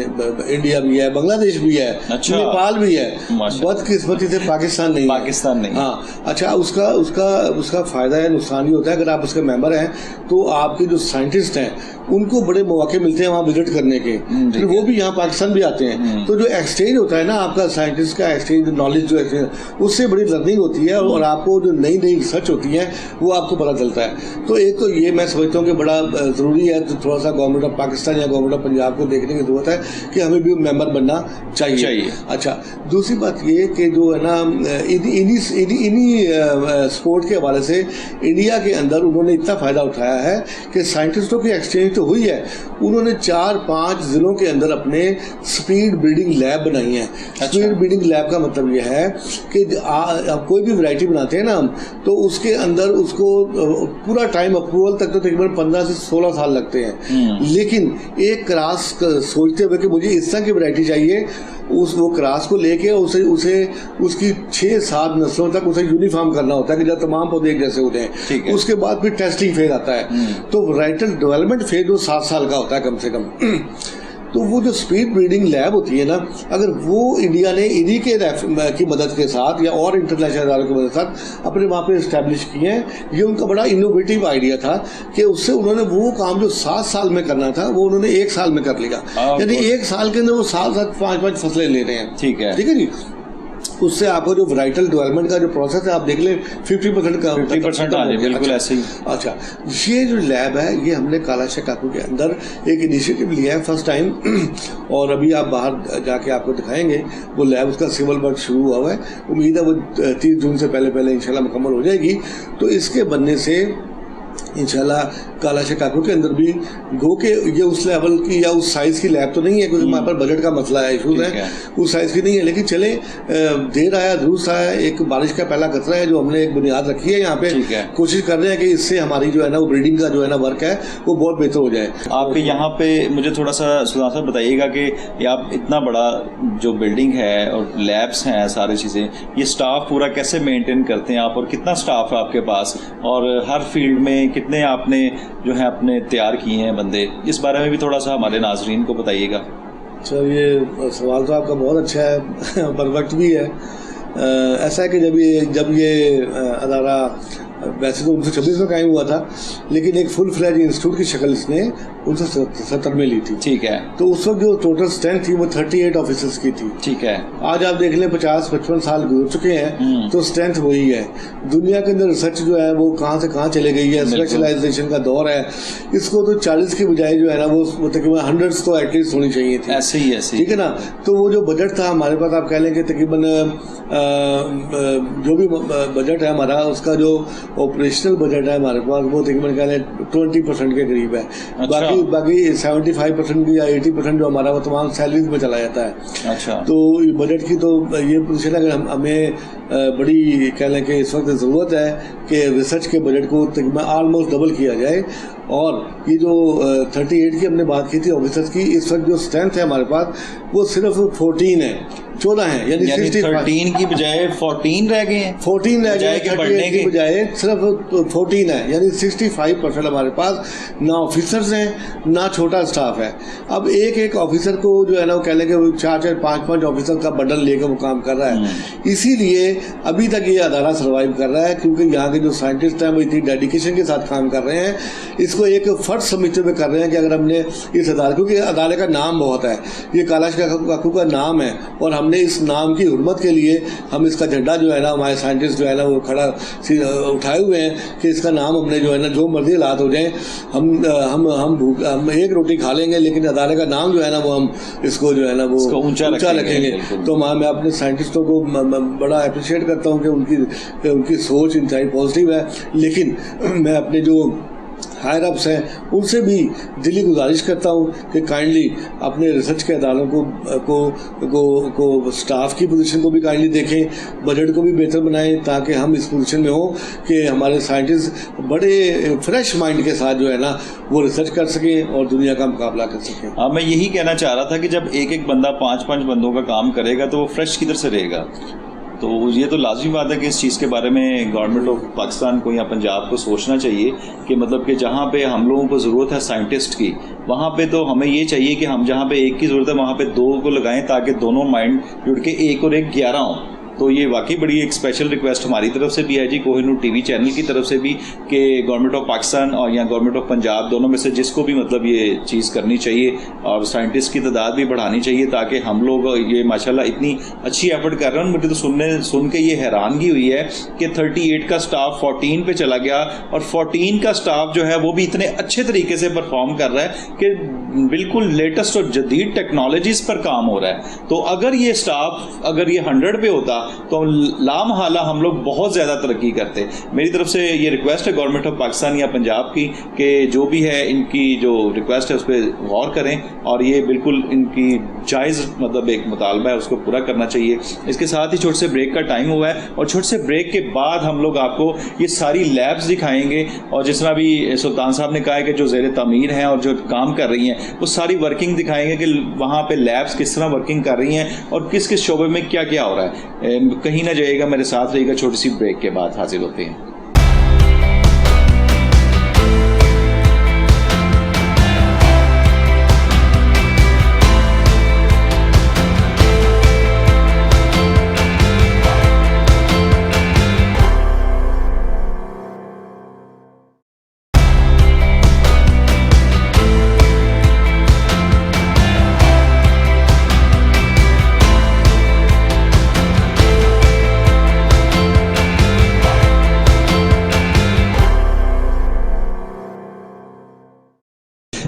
इंडिया भी है, बांग्लादेश भी है, अच्छा, नेपाल भी है, बदकिस्मती से पाकिस्तान नहीं। हाँ, अच्छा, उसका फायदा है, नुकसान भी होता है। अगर आप उसके मेंबर हैं तो आपके जो साइंटिस्ट हैं उनको बड़े मौके मिलते हैं वहाँ विजिट करने के, फिर वो भी यहाँ पाकिस्तान भी आते हैं। तो जो एक्सचेंज होता है ना आपका साइंटिस्ट का एक्सचेंज, नॉलेज जो है उससे बड़ी लर्निंग होती है, और आपको जो नई नई रिसर्च होती है वो आपको पता चलता है। तो एक तो ये मैं समझता हूँ कि बड़ा ज़रूरी है, तो थोड़ा सा गवर्नमेंट ऑफ पाकिस्तान या गवर्नमेंट ऑफ पंजाब को देखने की ज़रूरत है कि हमें भी मेंबर बनना चाहिए। अच्छा, दूसरी बात ये कि जो है ना इन्हीं स्पोर्ट के हवाले से इंडिया के अंदर उन्होंने इतना फ़ायदा उठाया है कि साइंटिस्टों की एक्सचेंज तो हुई है, उन्होंने 4-5 ज़िलों के अंदर अपने स्पीड ब्रीडिंग लैब बनाई हैं। स्पीड ब्रीडिंग लैब का मतलब यह है कि आप कोई भी वैरायटी बनाते हैं ना हम, तो उसके के अंदर उसको पूरा टाइम अप्रूवल तक तो तकरीबन 15 से 16 साल लगते हैं, लेकिन एक क्रास सोचते हुए कि मुझे इस तरह की वैरायटी चाहिए, वो क्रास को लेके उसे उसकी 6-7 नस्लों तक उसे यूनिफॉर्म करना होता है कि जब तमाम पौधे एक जैसे होते हैं। उसके बाद फिर टेस्टिंग फेज आता है, तो वैराइटल डेवलपमेंट फेज वो 7 साल का होता है कम से कम। तो वो जो स्पीड ब्रीडिंग लैब होती है ना, अगर वो इंडिया ने इन्हीं की मदद के साथ या और इंटरनेशनल इदारों की मदद के साथ अपने वहाँ पे इस्टेब्लिश किए हैं, ये उनका बड़ा इनोवेटिव आइडिया था कि उससे उन्होंने वो काम जो 7 साल में करना था वो उन्होंने 1 साल में कर लिया। यानी 1 साल के अंदर वो 7-7 5-5 फसलें ले रहे हैं। ठीक है जी। उससे आपको जो वैराइटल डेवलपमेंट का जो प्रोसेस है आप देख लें 50% का 50% बिल्कुल ऐसे ही। अच्छा, ये जो लैब है ये हमने कालाशाह काकू के अंदर एक इनिशिएटिव लिया है फर्स्ट टाइम, और अभी आप बाहर जाके आपको दिखाएंगे वो लैब, उसका सिविल वर्क शुरू हुआ है। उम्मीद है वो 30 जून से पहले इंशाल्लाह मुकम्मल हो जाएगी। तो इसके बनने से इंशाल्लाह कालाशाह काकू के अंदर भी गो के ये उस लेवल की या उस साइज़ की लैब तो नहीं है, क्योंकि हमारे पास बजट का मसला है, इशूज़ है, उस साइज़ की नहीं है। लेकिन चले देर आया दुरुस्त आया, एक बारिश का पहला कतरा है जो हमने एक बुनियाद रखी है यहाँ पे। कोशिश कर रहे हैं कि इससे हमारी जो है ना वो ब्रीडिंग का जो है ना वर्क है वो बहुत बेहतर हो जाए। आपके यहाँ पे मुझे थोड़ा सा सुधार सर बताइएगा कि ये आप इतना बड़ा जो बिल्डिंग है और लैब्स हैं सारी चीज़ें, ये स्टाफ पूरा कैसे मेंटेन करते हैं आप, और कितना स्टाफ है आपके पास, और हर फील्ड में कितने आपने जो है अपने तैयार किए हैं बंदे, इस बारे में भी थोड़ा सा हमारे नाजरीन को बताइएगा। अच्छा, ये सवाल तो आपका बहुत अच्छा है, परफेक्ट भी है। ऐसा है कि जब ये अदारा वैसे तो 1926 में कायम हुआ था, लेकिन एक फुल फ्लैज इंस्टीट्यूट की शक्ल इसने 1970 में ली थी। ठीक है। तो उस वक्त जो टोटल स्ट्रेंथ थी वो 38 ऑफिसर्स की थी। ठीक है। आज आप देख लें 50-55 साल गुजर चुके हैं, तो स्ट्रेंथ वही है। दुनिया के अंदर रिसर्च जो है वो कहाँ से कहाँ चले गई है, स्पेशलाइजेशन का दौर है। इसको तो 40 की बजाय जो है ना वो तकरीबन 100 तो एटलीस्ट होनी चाहिए थी। ऐसे ही। ठीक है ना। तो वो जो बजट था हमारे पास, आप कह लें कि तकरीबन जो भी बजट है हमारा, उसका जो ऑपरेशनल बजट है हमारे पास वो तकरीबन कह लें 20% के करीब है। अच्छा। बाकी 75% या 80% जो हमारा वो तमाम सैलरीज में चला जाता है। अच्छा। तो बजट की तो ये पोजीशन अगर हमें बड़ी कह लें कि इस वक्त ज़रूरत है कि रिसर्च के बजट को तकरीबन ऑलमोस्ट डबल किया जाए। और ये जो 38 की हमने बात की थी ऑफिसर्स की, इस वक्त जो स्ट्रेंथ है हमारे पास वो सिर्फ 14 है, 14 है, यानी 13 की बजाय 14 रह गए हैं। 14 रह गए, 38 की बजाय सिर्फ 14 है, यानी 65% हमारे पास ना ऑफिसर्स हैं ना छोटा स्टाफ है। अब एक ऑफिसर को जो है ना वो कह लें कि 4-4 5-5 ऑफिसर का बंडल लेकर वो काम कर रहा है। इसीलिए अभी तक ये अदारा सर्वाइव कर रहा है, क्योंकि यहाँ के जो साइंटिस्ट हैं वो इतनी डेडिकेशन के साथ काम कर रहे हैं। इसको एक फर्ज समझते हुए कर रहे हैं कि अगर हमने इस अदारे, क्योंकि अदारे का नाम बहुत है, ये कालाशाह काकू का नाम है, और हमने इस नाम की हुर्मत के लिए हम इसका झंडा जो है ना हमारे साइंटिस्ट जो है ना वो खड़ा उठाए हुए हैं कि इसका नाम हमने जो है ना जो मर्जी हालात हो जाए हम एक रोटी खा लेंगे, लेकिन अदारे का नाम जो है ना वो हम इसको जो है ना वो ऊंचा रखेंगे। तो मैं अपने साइंटिस्टों को बड़ा अप्रिशिएट करता हूँ कि उनकी सोच इंतहाई पॉजिटिव है। लेकिन मैं अपने जो हायर अप्स हैं उनसे भी दिली गुजारिश करता हूँ कि काइंडली अपने रिसर्च के अदारों को स्टाफ की पोजीशन को भी काइंडली देखें, बजट को भी बेहतर बनाएं, ताकि हम इस पोजीशन में हो कि हमारे साइंटिस्ट बड़े फ्रेश माइंड के साथ जो है ना वो रिसर्च कर सकें और दुनिया का मुकाबला कर सकें। हाँ, मैं यही कहना चाह रहा था कि जब एक बंदा 5-5 बंदों का काम करेगा तो वो फ्रेश किधर से रहेगा। तो ये तो लाजमी बात है कि इस चीज़ के बारे में गवर्नमेंट ऑफ पाकिस्तान को या पंजाब को सोचना चाहिए कि मतलब कि जहाँ पे हम लोगों को ज़रूरत है साइंटिस्ट की, वहाँ पे तो हमें ये चाहिए कि हम जहाँ पे एक की ज़रूरत है वहाँ पे 2 को लगाएं, ताकि दोनों माइंड जुड़ के 1 और 1 11 हों। तो ये वाकई बड़ी एक स्पेशल रिक्वेस्ट हमारी तरफ से भी है जी, कोहिनूर टीवी चैनल की तरफ से भी, कि गवर्नमेंट ऑफ पाकिस्तान और या गवर्नमेंट ऑफ पंजाब दोनों में से जिसको भी मतलब ये चीज़ करनी चाहिए और साइंटिस्ट की तादाद भी बढ़ानी चाहिए, ताकि हम लोग ये माशाल्लाह इतनी अच्छी एफर्ट कर रहे हैं। मुझे तो सुन के ये हैरानगी हुई है कि 38 का स्टाफ 14 पे चला गया, और 14 का स्टाफ जो है वो भी इतने अच्छे तरीके से परफॉर्म कर रहा है कि बिल्कुल लेटेस्ट और जदीद टेक्नोलॉजीज़ पर काम हो रहा है। तो अगर ये स्टाफ 100 पे होता तो लामहाला हम लोग बहुत ज़्यादा तरक्की करते। मेरी तरफ से ये रिक्वेस्ट है गवर्नमेंट ऑफ पाकिस्तान या पंजाब की कि जो भी है इनकी जो रिक्वेस्ट है उस पर गौर करें और ये बिल्कुल इनकी जायज़ मतलब एक मुतालबा है उसको पूरा करना चाहिए। इसके साथ ही छोटे से ब्रेक का टाइम हुआ है और छोटे से ब्रेक के बाद हम लोग आपको ये सारी लैब्स दिखाएंगे और जिस तरह भी सुल्तान साहब ने कहा है कि जो ज़ेर तामीर हैं और जो काम कर रही हैं वो सारी वर्किंग दिखाएंगे कि वहाँ पे लैब्स किस तरह वर्किंग कर रही हैं और किस किस शोबे में क्या क्या हो रहा है। कहीं ना जाइएगा, मेरे साथ रहिएगा, छोटी सी ब्रेक के बाद हाजिर होते हैं।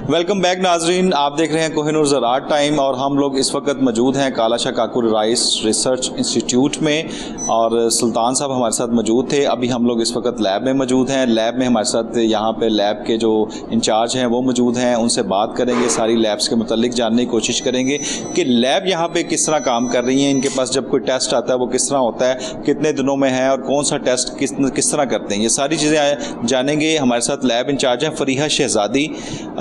वेलकम बैक नाजरीन, आप देख रहे हैं कोहिनूर ज़राअत टाइम और हम लोग इस वक्त मौजूद हैं काला Shah Kakur rice research institute में और सुल्तान साहब हमारे साथ मौजूद थे। अभी हम लोग इस वक्त लैब में मौजूद हैं। लैब में हमारे साथ यहाँ पे लैब के जो इंचार्ज हैं वो मौजूद हैं, उनसे बात करेंगे, सारी लैब्स के मुतालिक जानने की कोशिश करेंगे कि लैब यहाँ पे किस तरह काम कर रही हैं, इनके पास जब कोई टेस्ट आता है वो किस तरह होता है, कितने दिनों में है और कौन सा टेस्ट किस तरह करते हैं, ये सारी चीज़ें जानेंगे। हमारे साथ लैब इंचार्ज हैं फरीहा शहजादी,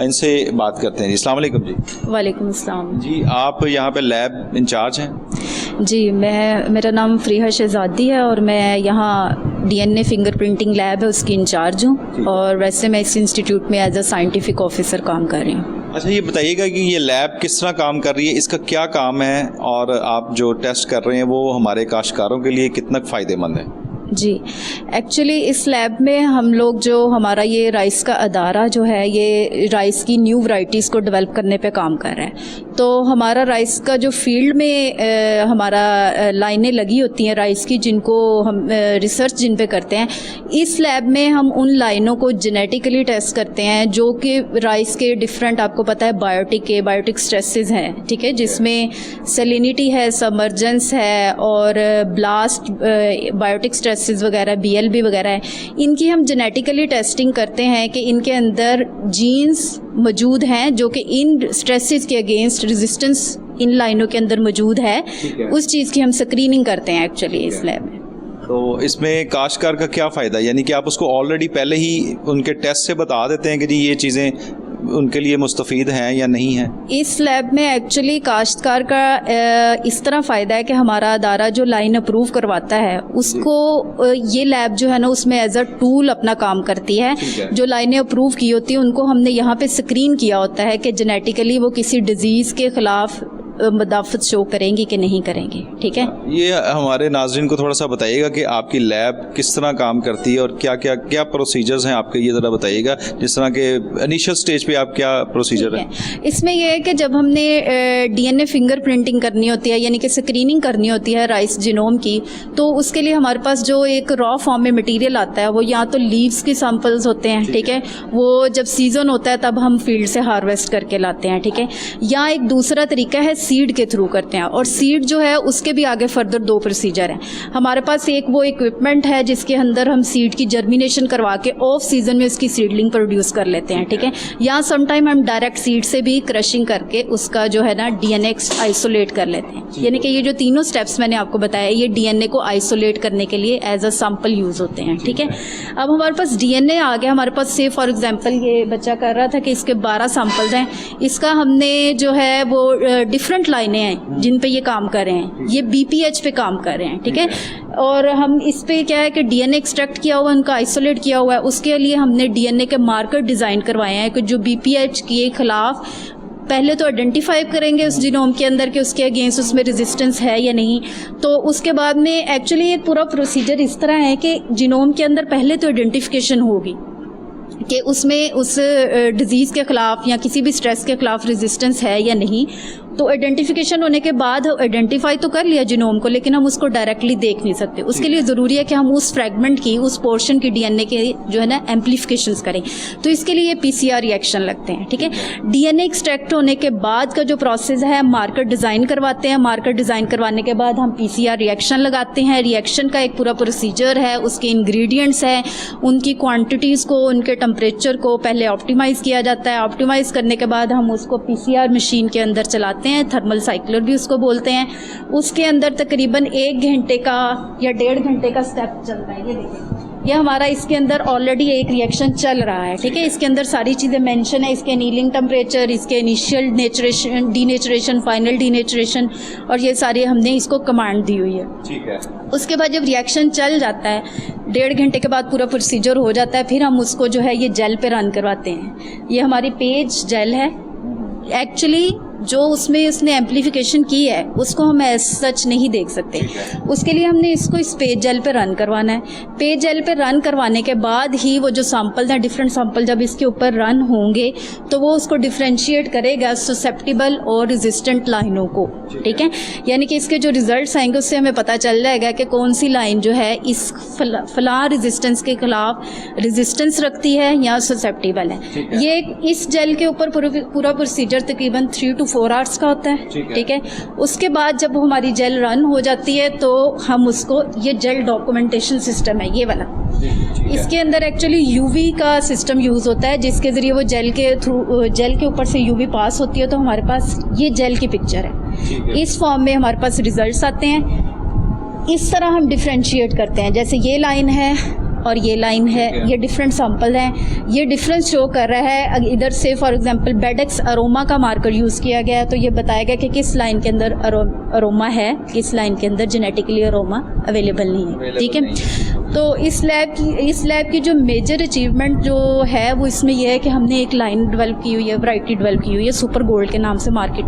इनसे बात करते हैं। जी अस्सलाम वालेकुम। जी वालेकुम अस्सलाम। जी आप यहाँ पे लैब इंचार्ज हैं? जी मेरा नाम फरीहा शहजादी है और मैं यहाँ डीएनए फिंगरप्रिंटिंग लैब है उसकी इंचार्ज हूँ और वैसे मैं इस इंस्टीट्यूट में एज अ साइंटिफिक ऑफिसर काम कर रही हूँ। अच्छा, ये बताइएगा कि ये लैब किस तरह काम कर रही है, इसका क्या काम है और आप जो टेस्ट कर रहे हैं वो हमारे काश्तकारों के लिए कितना फ़ायदेमंद है? जी एक्चुअली इस लैब में हम लोग जो हमारा ये राइस का अदारा जो है ये राइस की न्यू वैरायटीज़ को डेवलप करने पे काम कर रहा है। तो हमारा राइस का जो फील्ड में हमारा लाइनें लगी होती हैं राइस की जिनको हम रिसर्च जिन पे करते हैं, इस लैब में हम उन लाइनों को जेनेटिकली टेस्ट करते हैं जो कि राइस के डिफरेंट, आपको पता है बायोटिक स्ट्रेसेस हैं, ठीक है, जिसमें सेलिनिटी है, सबमर्जेंस है और ब्लास्ट बायोटिक स्ट्रेसेस वगैरह BLB वगैरह है, इनकी हम जेनेटिकली टेस्टिंग करते हैं कि इनके अंदर जीन्स मौजूद हैं जो कि इन स्ट्रेसेस के अगेंस्ट रेजिस्टेंस इन लाइनों के अंदर मौजूद है, उस चीज़ की हम स्क्रीनिंग करते हैं एक्चुअली इस लैब में। तो इसमें काश्तकार का क्या फ़ायदा, यानी कि आप उसको ऑलरेडी पहले ही उनके टेस्ट से बता देते हैं कि जी ये चीज़ें उनके लिए मुस्तफ़ीद हैं या नहीं हैं? इस लैब में एक्चुअली काश्तकार का इस तरह फ़ायदा है कि हमारा अदारा जो लाइन अप्रूव करवाता है उसको ये लैब जो है ना उसमें एज अ टूल अपना काम करती है। जो लाइनें अप्रूव की होती हैं उनको हमने यहाँ पे स्क्रीन किया होता है कि जेनेटिकली वो किसी डिजीज़ के ख़िलाफ़ मदाफ़त शो करेंगी कि नहीं करेंगी, ठीक है। ये हमारे नाज़रीन को थोड़ा सा बताइएगा कि आपकी लैब किस तरह काम करती है और क्या क्या क्या प्रोसीजर्स हैं आपके, ये ज़रा बताइएगा। जिस तरह के इनिशियल स्टेज पे आप क्या प्रोसीजर है? इसमें यह है कि जब हमने DNA फिंगर प्रिंटिंग करनी होती है यानी कि स्क्रीनिंग करनी होती है राइस जीनोम की, तो उसके लिए हमारे पास जो एक रॉ फॉर्म में मटीरियल आता है वो या तो लीव्स के सैंपल्स होते हैं, ठीक है, वो जब सीज़न होता है तब हम फील्ड से हार्वेस्ट करके लाते हैं, ठीक है, या एक दूसरा तरीका है सीड के थ्रू करते हैं। और सीड जो है उसके भी आगे फर्दर 2 प्रोसीजर हैं। हमारे पास एक वो इक्विपमेंट है जिसके अंदर हम सीड की जर्मिनेशन करवा के ऑफ सीजन में उसकी सीडलिंग प्रोड्यूस कर लेते हैं, ठीक है, या समटाइम हम डायरेक्ट सीड से भी क्रशिंग करके उसका जो है ना DNA आइसोलेट कर लेते हैं। यानी कि ये जो तीनों स्टेप्स मैंने आपको बताया ये DNA को आइसोलेट करने के लिए एज अ सैंपल यूज़ होते हैं, ठीक है। अब हमारे पास DNA आ गया, हमारे पास से फॉर एग्जांपल ये बच्चा कर रहा था कि इसके 12 सैंपल्स हैं, इसका हमने जो है वो डिफरेंट लाइनें हैं जिन पे ये काम कर रहे हैं, ये BPH पे काम कर रहे हैं, ठीक है, और हम इस पे क्या है कि DNA एक्सट्रैक्ट किया हुआ, उनका आइसोलेट किया हुआ है, उसके लिए हमने DNA के मार्कर डिज़ाइन करवाए हैं कि जो BPH के खिलाफ पहले तो आइडेंटिफाई करेंगे उस जीनोम के अंदर कि उसके अगेंस्ट उसमें रेजिस्टेंस है या नहीं। तो उसके बाद में एक्चुअली एक पूरा प्रोसीजर इस तरह है कि जीनोम के अंदर पहले तो आइडेंटिफिकेशन होगी कि उसमें उस डिज़ीज़ के ख़िलाफ़ या किसी भी स्ट्रेस के ख़िलाफ़ रेजिस्टेंस है या नहीं। तो आइडेंटिफिकेशन होने के बाद आइडेंटिफाई तो कर लिया जीनोम को, लेकिन हम उसको डायरेक्टली देख नहीं सकते। उसके लिए ज़रूरी है कि हम उस फ्रैगमेंट की, उस पोर्शन की डीएनए के जो है ना एम्प्लीफिकेशंस करें। तो इसके लिए पीसीआर रिएक्शन लगते हैं, ठीक है। डीएनए एक्सट्रैक्ट होने के बाद का जो प्रोसेस है, मार्कर डिज़ाइन करवाते हैं। मार्कर डिज़ाइन करवाने के बाद हम पीसीआर रिएक्शन लगाते हैं। रिएक्शन का एक पूरा प्रोसीजर है, उसके इंग्रेडिएंट्स हैं, उनकी क्वांटिटीज़ को, उनके टेम्परेचर को पहले ऑप्टिमाइज़ किया जाता है। ऑप्टिमाइज़ करने के बाद हम उसको पीसीआर मशीन के अंदर चलाते हैं, थर्मल साइक्लर भी उसको बोलते हैं। उसके अंदर तकरीबन 1 घंटे का या 1.5 घंटे का स्टेप चलता है। ये देखिए, ये हमारा इसके अंदर ऑलरेडी एक रिएक्शन चल रहा है, ठीक है। इसके अंदर सारी चीज़ें मेंशन है, इसके एनीलिंग टेम्परेचर, इसके इनिशियल नेचुरेशन, डीनेचुरेशन, फाइनल डीनेचुरेशन, और ये सारी हमने इसको कमांड दी हुई है, ठीक है। उसके बाद जब रिएक्शन चल जाता है, 1.5 घंटे के बाद पूरा प्रोसीजर हो जाता है, फिर हम उसको जो है ये जेल पे रन करवाते हैं। ये हमारी पेज जेल है। एक्चुअली जो उसमें उसने एम्प्लीफिकेशन की है उसको हम एज सच नहीं देख सकते, उसके लिए हमने इसको इस पेज जेल पे रन करवाना है। पेज जेल पे रन करवाने के बाद ही वो जो सैंपल हैं, डिफरेंट सैंपल जब इसके ऊपर रन होंगे तो वो उसको डिफ्रेंशिएट करेगा ससेप्टिबल और रेजिस्टेंट लाइनों को, ठीक है। यानी कि इसके जो रिजल्ट्स आएंगे उससे हमें पता चल जाएगा कि कौन सी लाइन जो है इस फलां रेजिस्टेंस के खिलाफ रेजिस्टेंस रखती है या ससेप्टिबल है। ये इस जेल के ऊपर पूरा प्रोसीजर तकरीबन 3 to 4 आवर्स का होता है, ठीक है। उसके बाद जब हमारी जेल रन हो जाती है तो हम उसको, ये जेल डॉक्यूमेंटेशन सिस्टम है ये वाला, इसके अंदर एक्चुअली यूवी का सिस्टम यूज़ होता है, जिसके ज़रिए वो जेल के ऊपर से यूवी पास होती है, तो हमारे पास ये जेल की पिक्चर है। इस फॉर्म में हमारे पास रिजल्ट्स आते हैं। इस तरह हम डिफ्रेंशिएट करते हैं, जैसे ये लाइन है और ये लाइन है, ये डिफरेंट सैंपल हैं। ये डिफरेंस शो कर रहा है। इधर से फॉर एग्जांपल बेडेक्स अरोमा का मार्कर यूज़ किया गया है, तो ये बताएगा कि किस लाइन के अंदर अरोमा है, किस लाइन के अंदर जेनेटिकली अरोमा अवेलेबल नहीं है, ठीक है। तो इस लैब की जो मेजर अचीवमेंट जो है वो इसमें यह है कि हमने एक लाइन डेवलप की हुई है, वैरायटी डेवलप की हुई है, सुपर गोल्ड के नाम से मार्केट।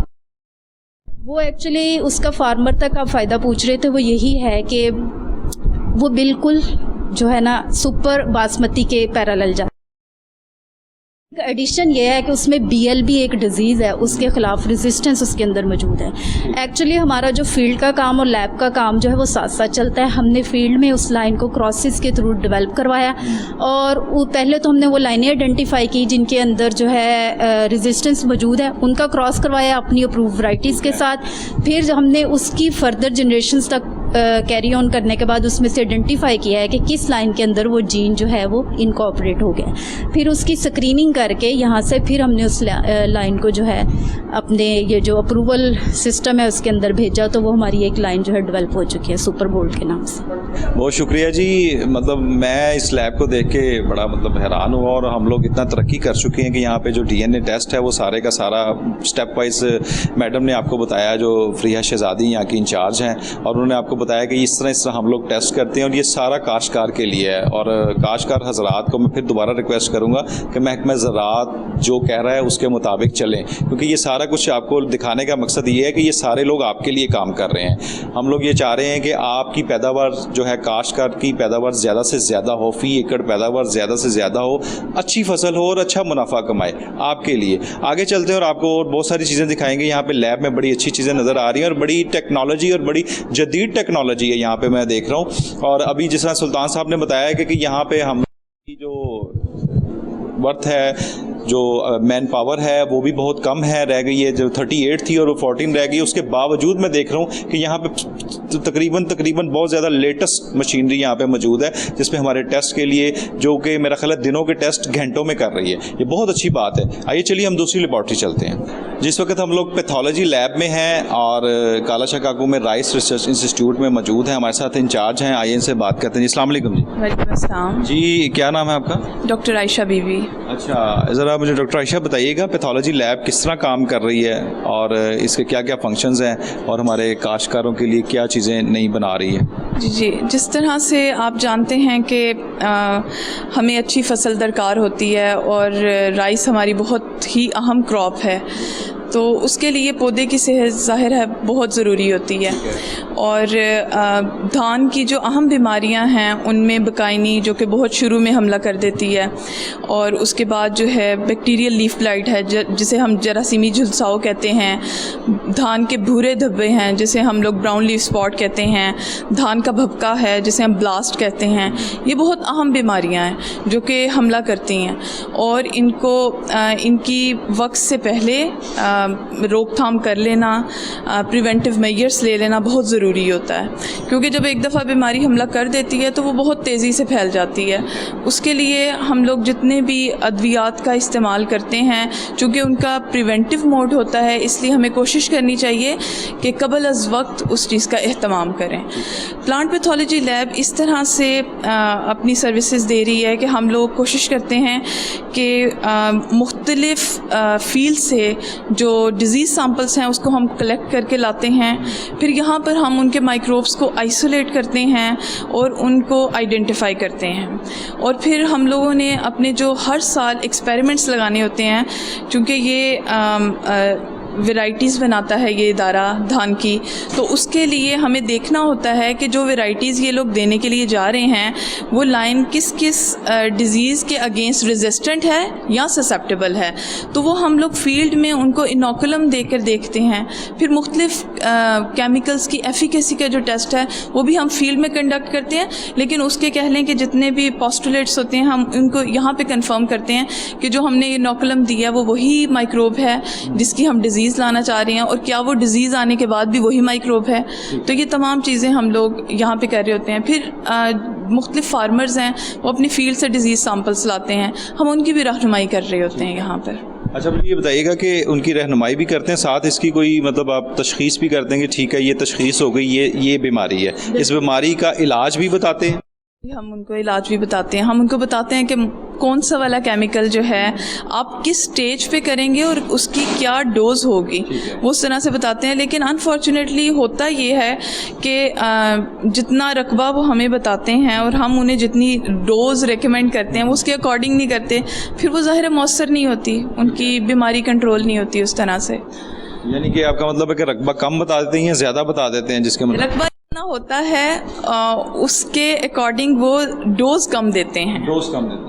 वो एक्चुअली उसका फार्मर तक आप फ़ायदा पूछ रहे थे, वो यही है कि वो बिल्कुल जो है ना सुपर बासमती के पैरेलल जा। एडिशन ये है कि उसमें BLB एक डिजीज़ है, उसके ख़िलाफ़ रेजिस्टेंस उसके अंदर मौजूद है। एक्चुअली हमारा जो फील्ड का काम और लैब का काम जो है वो साथ साथ चलता है। हमने फील्ड में उस लाइन को क्रॉसेस के थ्रू डेवलप करवाया, और पहले तो हमने वो लाइनें आइडेंटिफाई की जिनके अंदर जो है रेजिस्टेंस मौजूद है, उनका क्रॉस करवाया अपनी अप्रूव वैराइटीज़ के साथ। फिर हमने उसकी फर्दर जनरेशंस तक कैरी ऑन करने के बाद उसमें से आइडेंटिफाई किया है कि किस लाइन के अंदर वो जीन जो है वो इनकॉर्पोरेट हो गया। फिर उसकी स्क्रीनिंग करके यहाँ से फिर हमने उस लाइन को जो है अपने ये जो अप्रूवल सिस्टम है उसके अंदर भेजा, तो वो हमारी एक लाइन जो है डेवलप हो चुकी है सुपर बोल्ड के नाम से। बहुत शुक्रिया जी। मतलब मैं इस लैब को देख के बड़ा हैरान हुआ, और हम लोग इतना तरक्की कर चुके हैं कि यहाँ पे जो DNA टेस्ट है वो सारे का सारा स्टेप वाइज मैडम ने आपको बताया, जो फ्रिया शहजादी यहाँ की इंचार्ज हैं, और उन्होंने आपको बताया कि इस तरह हम लोग टेस्ट करते हैं, और ये सारा काश्तकार के लिए है। और काश्तकार हजरात को मैं फिर दोबारा रिक्वेस्ट करूँगा कि महकमा ज़राअत जो कह रहा है उसके मुताबिक चलें, क्योंकि ये सारा कुछ आपको दिखाने का मकसद ये है कि ये सारे लोग आपके लिए काम कर रहे हैं। हम लोग ये चाह रहे हैं कि आपकी पैदावार जो है, काश्तकार की पैदावार ज़्यादा से ज़्यादा हो, फ़ी एकड़ पैदावार ज़्यादा से ज़्यादा हो, अच्छी फसल हो और अच्छा मुनाफा कमाए आपके लिए। आगे चलते हैं और आपको और बहुत सारी चीज़ें दिखाएंगे। यहाँ पे लैब में बड़ी अच्छी चीज़ें नज़र आ रही हैं, और बड़ी टेक्नोलॉजी और बड़ी जदीद टेक्नोलॉजी है यहाँ पे मैं देख रहा हूँ। और अभी जिस तरह सुल्तान साहब ने बताया कि यहाँ पे हम जो वर्थ है, जो मैन पावर है वो भी बहुत कम है, रह गई है। जो 38 थी और वो 14 रह गई। उसके बावजूद मैं देख रहा हूँ कि यहाँ पे तकरीबन बहुत ज़्यादा लेटेस्ट मशीनरी यहाँ पे मौजूद है, जिसमें हमारे टेस्ट के लिए, जो कि मेरा ख्याल है दिनों के टेस्ट घंटों में कर रही है। ये बहुत अच्छी बात है। आइए चलिए हम दूसरी लेबॉर्ट्री चलते हैं। जिस वक्त हम लोग पैथोलॉजी लैब में हैं और कालाशाह काकू में राइस रिसर्च इंस्टीट्यूट में मौजूद हैं, हमारे साथ इंचार्ज हैं, आइए इनसे बात करते हैं। अस्सलाम वालेकुम जी। वालेकुम अस्सलाम जी। क्या नाम है आपका? डॉक्टर आयशा बीवी। अच्छा, ज़रा मुझे डॉक्टर आयशा बताइएगा, पैथोलॉजी लैब किस तरह काम कर रही है और इसके क्या क्या फंक्शंस हैं, और हमारे काश्तकारों के लिए क्या चीज़ें नई बना रही है? जी, जिस तरह से आप जानते हैं कि हमें अच्छी फसल दरकार होती है, और राइस हमारी बहुत ही अहम क्रॉप है, तो उसके लिए पौधे की सेहत ज़ाहिर है बहुत ज़रूरी होती है। और धान की जो अहम बीमारियां हैं उनमें बकाइनी जो कि बहुत शुरू में हमला कर देती है, और उसके बाद जो है बैक्टीरियल लीफ ब्लाइट है जिसे हम जरासीमी झुलसाओ कहते हैं, धान के भूरे धब्बे हैं जिसे हम लोग ब्राउन लीफ स्पॉट कहते हैं, धान का भपका है जिसे हम ब्लास्ट कहते हैं। ये बहुत अहम बीमारियां हैं जो कि हमला करती हैं, और इनको इनकी वक्त से पहले रोकथाम कर लेना, प्रिवेंटिव मेजर्स ले लेना बहुत ज़रूरी होता है, क्योंकि जब एक दफ़ा बीमारी हमला कर देती है तो वो बहुत तेज़ी से फैल जाती है। उसके लिए हम लोग जितने भी अद्वियात का इस्तेमाल करते हैं, चूँकि उनका प्रिवेंटिव मोड होता है, इसलिए हमें कोशिश करनी चाहिए कि कबल अज़ वक्त उस चीज़ का एहतमाम करें। प्लांट पैथोलॉजी लैब इस तरह से अपनी सर्विसेज दे रही है कि हम लोग कोशिश करते हैं कि मुख्तलिफ़ फील्ड से जो डिज़ीज़ सैम्पल्स हैं उसको हम कलेक्ट करके लाते हैं, फिर यहाँ पर हम उनके माइक्रोब्स को आइसोलेट करते हैं और उनको आइडेंटिफाई करते हैं, और फिर हम लोगों ने अपने जो हर साल एक्सपेरिमेंट्स लगाने होते हैं, चूँकि ये वैराइटीज़ बनाता है ये इदारा धान की, तो उसके लिए हमें देखना होता है कि जो वैराइटीज़ ये लोग देने के लिए जा रहे हैं वो लाइन किस किस डिज़ीज़ के अगेंस्ट रेजिस्टेंट है या ससेप्टेबल है। तो वो हम लोग फील्ड में उनको इनोकुलम देकर देखते हैं, फिर मुख्तलिफ़ केमिकल्स की एफिकेसी का जो टेस्ट है वो भी हम फील्ड में कंडक्ट करते हैं, लेकिन उसके कह लें कि जितने भी पोस्टुलेट्स होते हैं हम उनको यहाँ पे कंफर्म करते हैं कि जो हमने इनोकुलम दिया वो वही माइक्रोब है जिसकी हम डिज़ीज़ लाना चाह रहे हैं, और क्या वो डिज़ीज़ आने के बाद भी वही माइक्रोब है। तो ये तमाम चीज़ें हम लोग यहाँ पे कर रहे होते हैं। फिर मुख्तलिफ़ फार्मर्स हैं वो अपनी फील्ड से डिज़ीज़ सैम्पल्स लाते हैं, हम उनकी भी रहनुमाई कर रहे होते हैं यहाँ पर। अच्छा, मुझे ये बताइएगा कि उनकी रहनुमाई भी करते हैं, साथ इसकी कोई मतलब आप तशख़ीस भी करते हैं कि ठीक है ये तशख़ीस हो गई, ये बीमारी है, इस बीमारी का इलाज भी बताते हैं? हम उनको इलाज भी बताते हैं, हम उनको बताते हैं कि कौन सा वाला केमिकल जो है आप किस स्टेज पे करेंगे और उसकी क्या डोज होगी, वो उस तरह से बताते हैं। लेकिन अनफॉर्चुनेटली होता ये है कि जितना रकबा वो हमें बताते हैं और हम उन्हें जितनी डोज रेकमेंड करते हैं वो उसके अकॉर्डिंग नहीं करते, फिर वो ज़ाहिर मौसर नहीं होती, उनकी बीमारी कंट्रोल नहीं होती उस तरह से। यानी कि आपका मतलब है कि रकबा कम बता देते हैं या ज़्यादा बता देते हैं? जिसके मतलब रकबा होता है उसके अकॉर्डिंग वो डोज कम देते हैं,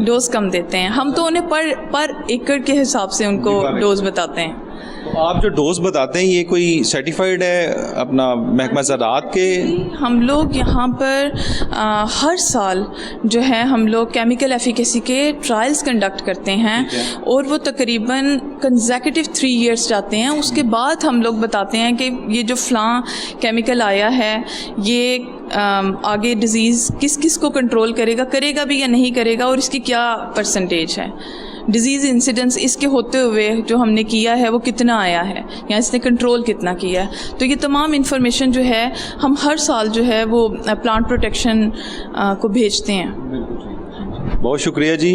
डोज कम देते हैं। हम तो उन्हें पर एकड़ के हिसाब से उनको डोज बताते हैं। तो आप जो डोज बताते हैं ये कोई सर्टिफाइड है अपना महकमा ज़राअत के? हम लोग यहाँ पर हर साल जो है हम लोग केमिकल एफिकेसी के ट्रायल्स कंडक्ट करते हैं, और वो तकरीबन कंसेक्यूटिव 3 इयर्स जाते हैं। उसके बाद हम लोग बताते हैं कि ये जो फ़लाँ केमिकल आया है ये आगे डिज़ीज़ किस किस को कंट्रोल करेगा भी या नहीं करेगा, और इसकी क्या परसेंटेज है, डिज़ीज़ इंसिडेंस इसके होते हुए जो हमने किया है वो कितना आया है या इसने कंट्रोल कितना किया है। तो ये तमाम इन्फॉर्मेशन जो है हम हर साल जो है वो प्लांट प्रोटेक्शन को भेजते हैं। बहुत शुक्रिया जी।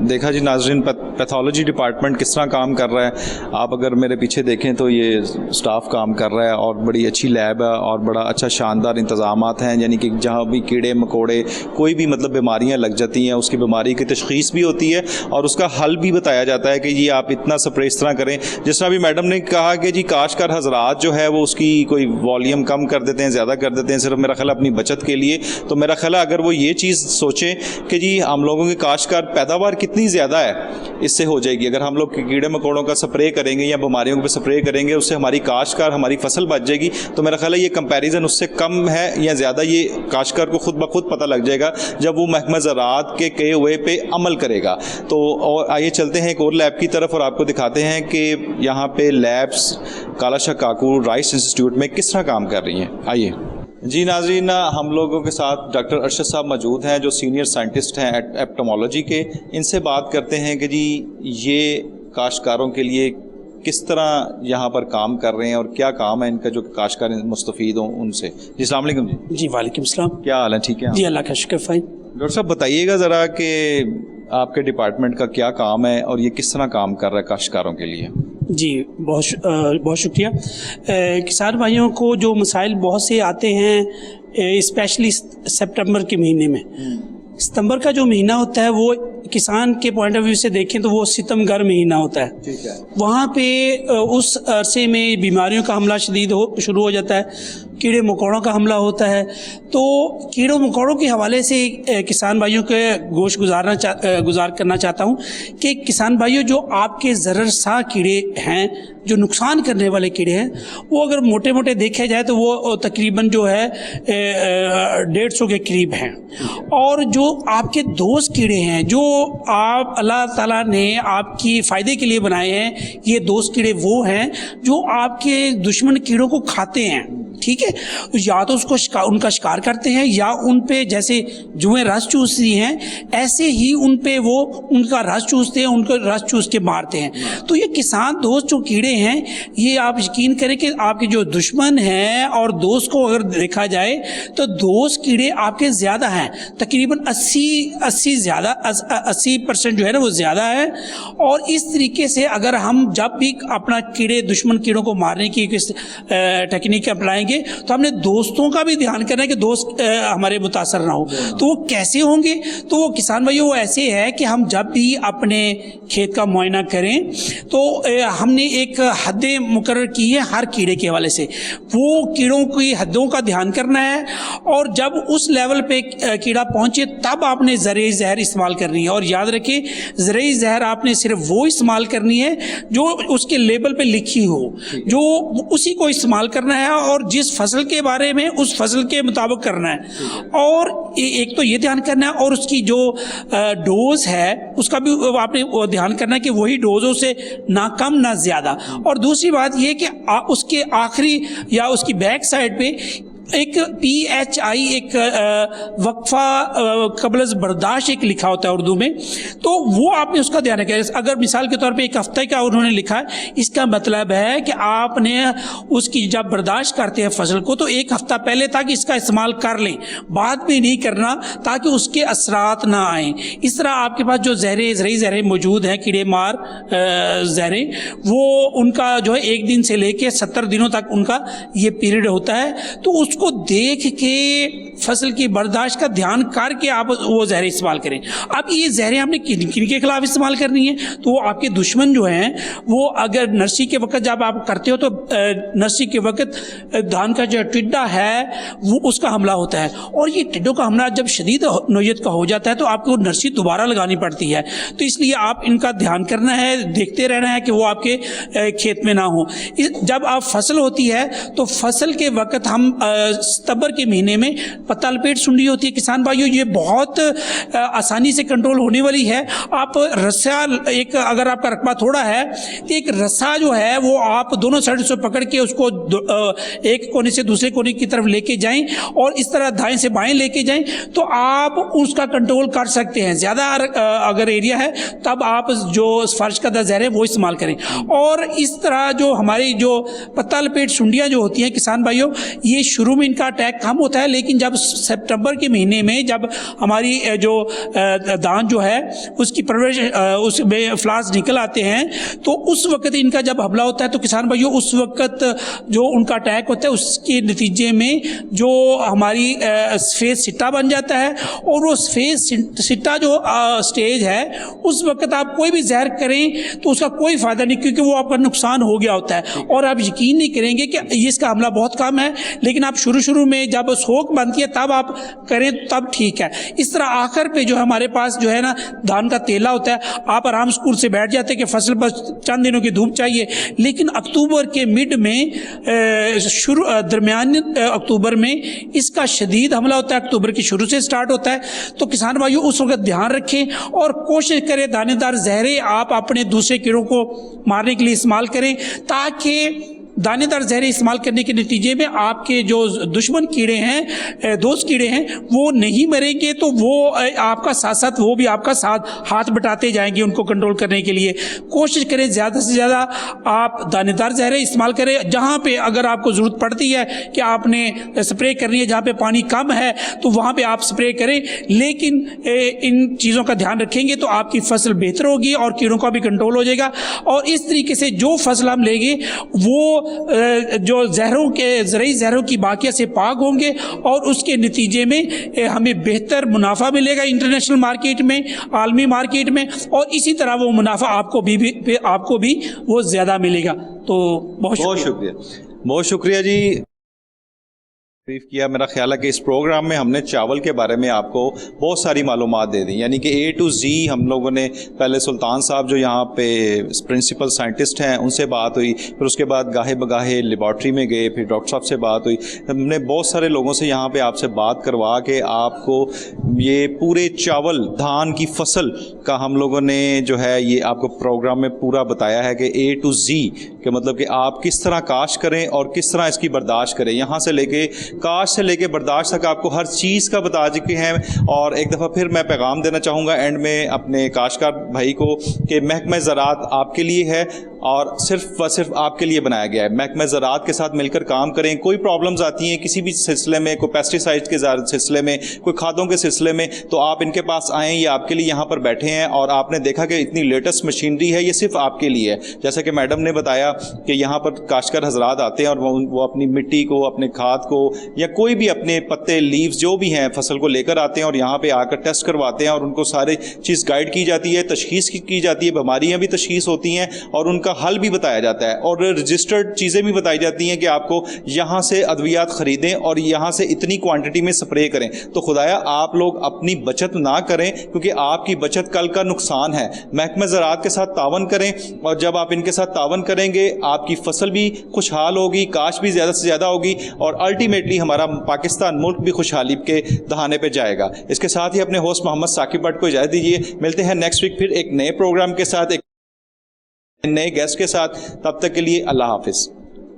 देखा जी नाज़रीन, पैथोलॉजी डिपार्टमेंट किस तरह काम कर रहा है। आप अगर मेरे पीछे देखें तो ये स्टाफ काम कर रहा है और बड़ी अच्छी लैब है और बड़ा अच्छा शानदार इंतज़ामात हैं, यानी कि जहाँ भी कीड़े मकोड़े कोई भी मतलब बीमारियाँ लग जाती हैं उसकी बीमारी की तशख़ीस भी होती है और उसका हल भी बताया जाता है कि ये आप इतना स्प्रे इस तरह करें। जिस तरह अभी मैडम ने कहा कि जी काश्तकार हजरात जो है वो उसकी कोई वॉल्यूम कम कर देते हैं, ज़्यादा कर देते हैं, सिर्फ मेरा ख्याल अपनी बचत के लिए। तो मेरा ख्याल अगर वो ये चीज़ सोचें कि जी हम लोगों के काश्तकार पैदावार कितनी ज़्यादा है, इससे हो जाएगी। अगर हम लोग कीड़े मकोड़ों का स्प्रे करेंगे या बीमारियों पर स्प्रे करेंगे उससे हमारी काश्तकार हमारी फसल बच जाएगी। तो मेरा ख्याल है ये कंपैरिजन उससे कम है या ज़्यादा, ये काश्तकार को खुद ब खुद पता लग जाएगा जब वो महकमा ज़राअत के कहे हुए पे अमल करेगा। तो और आइए चलते हैं एक और लैब की तरफ और आपको दिखाते हैं कि यहाँ पे लैब्स काला शाह काकू राइस इंस्टीट्यूट में किस तरह काम कर रही हैं। आइए जी नाज़रीन, हम लोगों के साथ डॉक्टर अरशद साहब मौजूद हैं जो सीनियर साइंटिस्ट हैं एप्टोमोलॉजी के। इनसे बात करते हैं कि जी ये काश्तकारों के लिए किस तरह यहाँ पर काम कर रहे हैं और क्या काम है इनका जो काश्तकार मुस्तफ़ीद हों उनसे। जी अस्सलाम वालेकुम। जी जी वालेकुम सलाम। क्या हाल है? ठीक है जी अल्लाह का शुक्र। फाइन। डॉक्टर साहब बताइएगा ज़रा कि आपके डिपार्टमेंट का क्या काम है और ये किस तरह काम कर रहा है काश्तकारों के लिए। जी बहुत शुक्रिया। किसान भाइयों को जो मसाइल बहुत से आते हैं स्पेशली सितंबर के महीने में। सितंबर का जो महीना होता है वो किसान के पॉइंट ऑफ व्यू से देखें तो वो सितमगर महीना होता है। ठीक है। वहाँ पे उस अरसे में बीमारियों का हमला शुरू हो जाता है, कीड़े मकोड़ों का हमला होता है। तो कीड़ों मकोड़ों के हवाले से किसान भाइयों के गोश गुजार करना चाहता हूँ कि किसान भाइयों, जो आपके ज़ररसा कीड़े हैं, जो नुकसान करने वाले कीड़े हैं, वो अगर मोटे मोटे देखे जाए तो वो तकरीबन जो है 150 के करीब हैं। और जो आपके दोस्त कीड़े हैं, जो आप अल्लाह ताला ने आपकी फ़ायदे के लिए बनाए हैं, ये दोस्त कीड़े वो हैं जो आपके दुश्मन कीड़ों को खाते हैं। ठीक है, या तो उसको उनका शिकार करते हैं, या उन पे जैसे जुएं रस चूसती हैं, ऐसे ही उन पे वो उनका रस चूसते हैं, उनका रस चूस के मारते हैं। तो ये किसान दोस्त जो कीड़े हैं, ये आप यकीन करें कि आपके जो दुश्मन हैं और दोस्त को अगर देखा जाए तो दोस्त कीड़े आपके ज़्यादा हैं, तकरीबन 80% जो है ना वो ज़्यादा है। और इस तरीके से अगर हम जब भी अपना दुश्मन कीड़ों को मारने की टेक्निक अपनाएंगे तो हमने दोस्तों का भी ध्यान करना है कि दोस्त हमारे मुतासर ना हो। तो वो कैसे होंगे? तो वो किसान भाइयों, वो ऐसे है कि हम जब भी अपने खेत का मुआयना करें तो हमने एक हदें मुकर्रर की है हर कीड़े के हवाले से। वो कीड़ों की हदों का ध्यान करना है, और जब उस लेवल पे कीड़ा पहुंचे तब आपने ज़रे जहर इस्तेमाल करनी है। और याद रखिए, ज़रे जहर आपने सिर्फ वो इस्तेमाल करनी है जो उसके लेबल पे लिखी हो, जो उसी को इस्तेमाल करना है, और जिस फसल के बारे में उस फसल के मुताबिक करना है। और एक तो ये ध्यान करना है, और उसकी जो डोज है उसका भी आपने ध्यान करना है कि वही डोजों से ना कम ना ज़्यादा। और दूसरी बात ये कि उसके आखिरी या उसकी बैक साइड पे एक PHI, एक वक्फा कबलज बर्दाश्त एक लिखा होता है उर्दू में, तो वो आपने उसका ध्यान रखें। अगर मिसाल के तौर पे 1 हफ्ते का उन्होंने लिखा है, इसका मतलब है कि आपने उसकी जब बर्दाश्त करते हैं फसल को तो 1 हफ्ता पहले तक इसका इस्तेमाल कर लें, बाद में नहीं करना, ताकि उसके असरात ना आए। इस तरह आपके पास जो ज़हरे मौजूद हैं, कीड़े मार ज़हरे, वो उनका जो है 1 दिन से लेके 70 दिनों तक उनका ये पीरियड होता है। तो उसको देख के फसल की बर्दाश्त का ध्यान करके आप वो जहरें इस्तेमाल करें। अब ये जहरें आपने किन के खिलाफ इस्तेमाल करनी है? तो वो आपके दुश्मन जो हैं, वो अगर नर्सरी के वक्त जब आप करते हो तो नर्सरी के वक्त धान का जो टिड्डा है वो उसका हमला होता है, और ये टिड्डों का हमला जब शदीद नौयत का हो जाता है तो आपको नर्सरी दोबारा लगानी पड़ती है। तो इसलिए आप इनका ध्यान करना है, देखते रहना है कि वो आपके खेत में ना हो। जब आप फसल होती है तो फसल के वक्त हम सितंबर के महीने में पत्ता लपेट सुंडी होती है किसान भाइयों, ये बहुत आसानी से कंट्रोल होने वाली है। आप रस्सा, एक अगर आपका रकबा थोड़ा है तो एक रस्सा जो है वो आप दोनों साइड से पकड़ के उसको एक कोने से दूसरे कोने की तरफ लेके जाएं, और इस तरह दाएं से बाएं लेके जाएं, तो आप उसका कंट्रोल कर सकते हैं। ज़्यादा अगर एरिया है तब आप जो फर्श का जहर है वो इस्तेमाल करें। और इस तरह जो हमारी जो पत्ता लपेट सुंडियाँ जो होती हैं किसान भाइयों, ये शुरू में इनका अटैक कम होता है, लेकिन जब सितंबर के महीने में जब हमारी जो दान जो है उसकी परवरिश उसमें फ्लावर्स निकल आते हैं, तो उस वक्त इनका जब हमला होता है तो किसान भाइयों उस वक्त जो उनका अटैक होता है उसके नतीजे में जो हमारी सफ़ेद सिट्टा बन जाता है। और वो सफ़ेद सिट्टा जो स्टेज है, उस वक्त आप कोई भी जहर करें तो उसका कोई फ़ायदा नहीं, क्योंकि वो आपका नुकसान हो गया होता है। और आप यकीन नहीं करेंगे कि इसका हमला बहुत कम है, लेकिन आप शुरू में जब सोख बनती है तब आप करें तब ठीक है। इस तरह आखिर पे जो हमारे पास जो है ना धान का तेला होता है, आप आराम स्कूल से बैठ जाते हैं कि फसल बस चंद दिनों की धूप चाहिए, लेकिन अक्टूबर के मिड में दरमियान अक्टूबर में इसका शदीद हमला होता है, अक्टूबर की शुरू से स्टार्ट होता है। तो किसान भाइयों उस वक्त ध्यान रखें और कोशिश करें दानेदार जहरें आप अपने दूसरे कीड़ों को मारने के लिए इस्तेमाल करें, ताकि दानेदार जहरें इस्तेमाल करने के नतीजे में आपके जो दुश्मन कीड़े हैं, दोस्त कीड़े हैं, वो नहीं मरेंगे, तो वो आपका साथ साथ वो भी आपका साथ हाथ बटाते जाएंगे उनको कंट्रोल करने के लिए। कोशिश करें ज़्यादा से ज़्यादा आप दानेदार जहरें इस्तेमाल करें। जहाँ पे अगर आपको ज़रूरत पड़ती है कि आपने स्प्रे करनी है, जहाँ पे पानी कम है तो वहाँ पे आप स्प्रे करें, लेकिन इन चीज़ों का ध्यान रखेंगे तो आपकी फसल बेहतर होगी और कीड़ों का भी कंट्रोल हो जाएगा। और इस तरीके से जो फसल हम लेंगे वो जो जहरों के ज़रूरी जहरों की बाकिया से पाक होंगे और उसके नतीजे में हमें बेहतर मुनाफा मिलेगा इंटरनेशनल मार्केट में, आलमी मार्केट में, और इसी तरह वो मुनाफा आपको भी वो ज़्यादा मिलेगा। तो बहुत शुक्रिया। बहुत शुक्रिया जी। ब्रीफ किया। मेरा ख्याल है कि इस प्रोग्राम में हमने चावल के बारे में आपको बहुत सारी मालूमात दे दी, यानी कि A to Z हम लोगों ने पहले सुल्तान साहब जो यहाँ पे प्रिंसिपल साइंटिस्ट हैं उनसे बात हुई, फिर उसके बाद गाहे बगाहे लेबॉर्ट्री में गए, फिर डॉक्टर साहब से बात हुई। हमने बहुत सारे लोगों से यहाँ पे आपसे बात करवा के आपको ये पूरे चावल धान की फसल का हम लोगों ने जो है ये आपको प्रोग्राम में पूरा बताया है कि A to Z के मतलब कि आप किस तरह काश्त करें और किस तरह इसकी बर्दाश्त करें, यहाँ से लेके काश से लेके बर्दाश्त तक आपको हर चीज़ का बता चुके हैं। और एक दफ़ा फिर मैं पैगाम देना चाहूँगा एंड में अपने काश्तकार भाई को कि महकमा ज़राअत आपके लिए है और सिर्फ व सिर्फ आपके लिए बनाया गया है। महकमा ज़राअत के साथ मिलकर काम करें। कोई प्रॉब्लम्स आती हैं किसी भी सिलसिले में, कोई पेस्टिसाइड्स के सिलसिले में, कोई खादों के सिलसिले में, तो आप इनके पास आएँ, ये आपके लिए यहाँ पर बैठे हैं। और आपने देखा कि इतनी लेटेस्ट मशीनरी है, ये सिर्फ आपके लिए है। जैसा कि मैडम ने बताया कि यहाँ पर काश्तकार हजरात आते हैं और वो अपनी मिट्टी को, अपने खाद को या कोई भी अपने पत्ते, लीव्स जो भी हैं फसल को लेकर आते हैं और यहाँ पे आकर टेस्ट करवाते हैं और उनको सारी चीज़ गाइड की जाती है, तशखीस की जाती है, बीमारियाँ भी तशखीस होती हैं और उनका हल भी बताया जाता है और रजिस्टर्ड चीज़ें भी बताई जाती हैं कि आपको यहाँ से अद्वियात ख़रीदें और यहाँ से इतनी क्वांटिटी में स्प्रे करें। तो खुदाया आप लोग अपनी बचत ना करें, क्योंकि आपकी बचत कल का नुकसान है। महकमा ज़राअत के साथ तावन करें और जब आप इनके साथ तावन करेंगे आपकी फसल भी खुशहाल होगी, काश भी ज़्यादा से ज़्यादा होगी और अल्टीमेटली हमारा पाकिस्तान मुल्क भी खुशहाली के दहाने पे जाएगा। इसके साथ ही अपने होस्ट मोहम्मद साकिब भट्ट को इजाज़त दीजिए। मिलते हैं नेक्स्ट वीक फिर एक नए प्रोग्राम के साथ, एक नए गेस्ट के साथ। तब तक के लिए अल्लाह हाफिज़।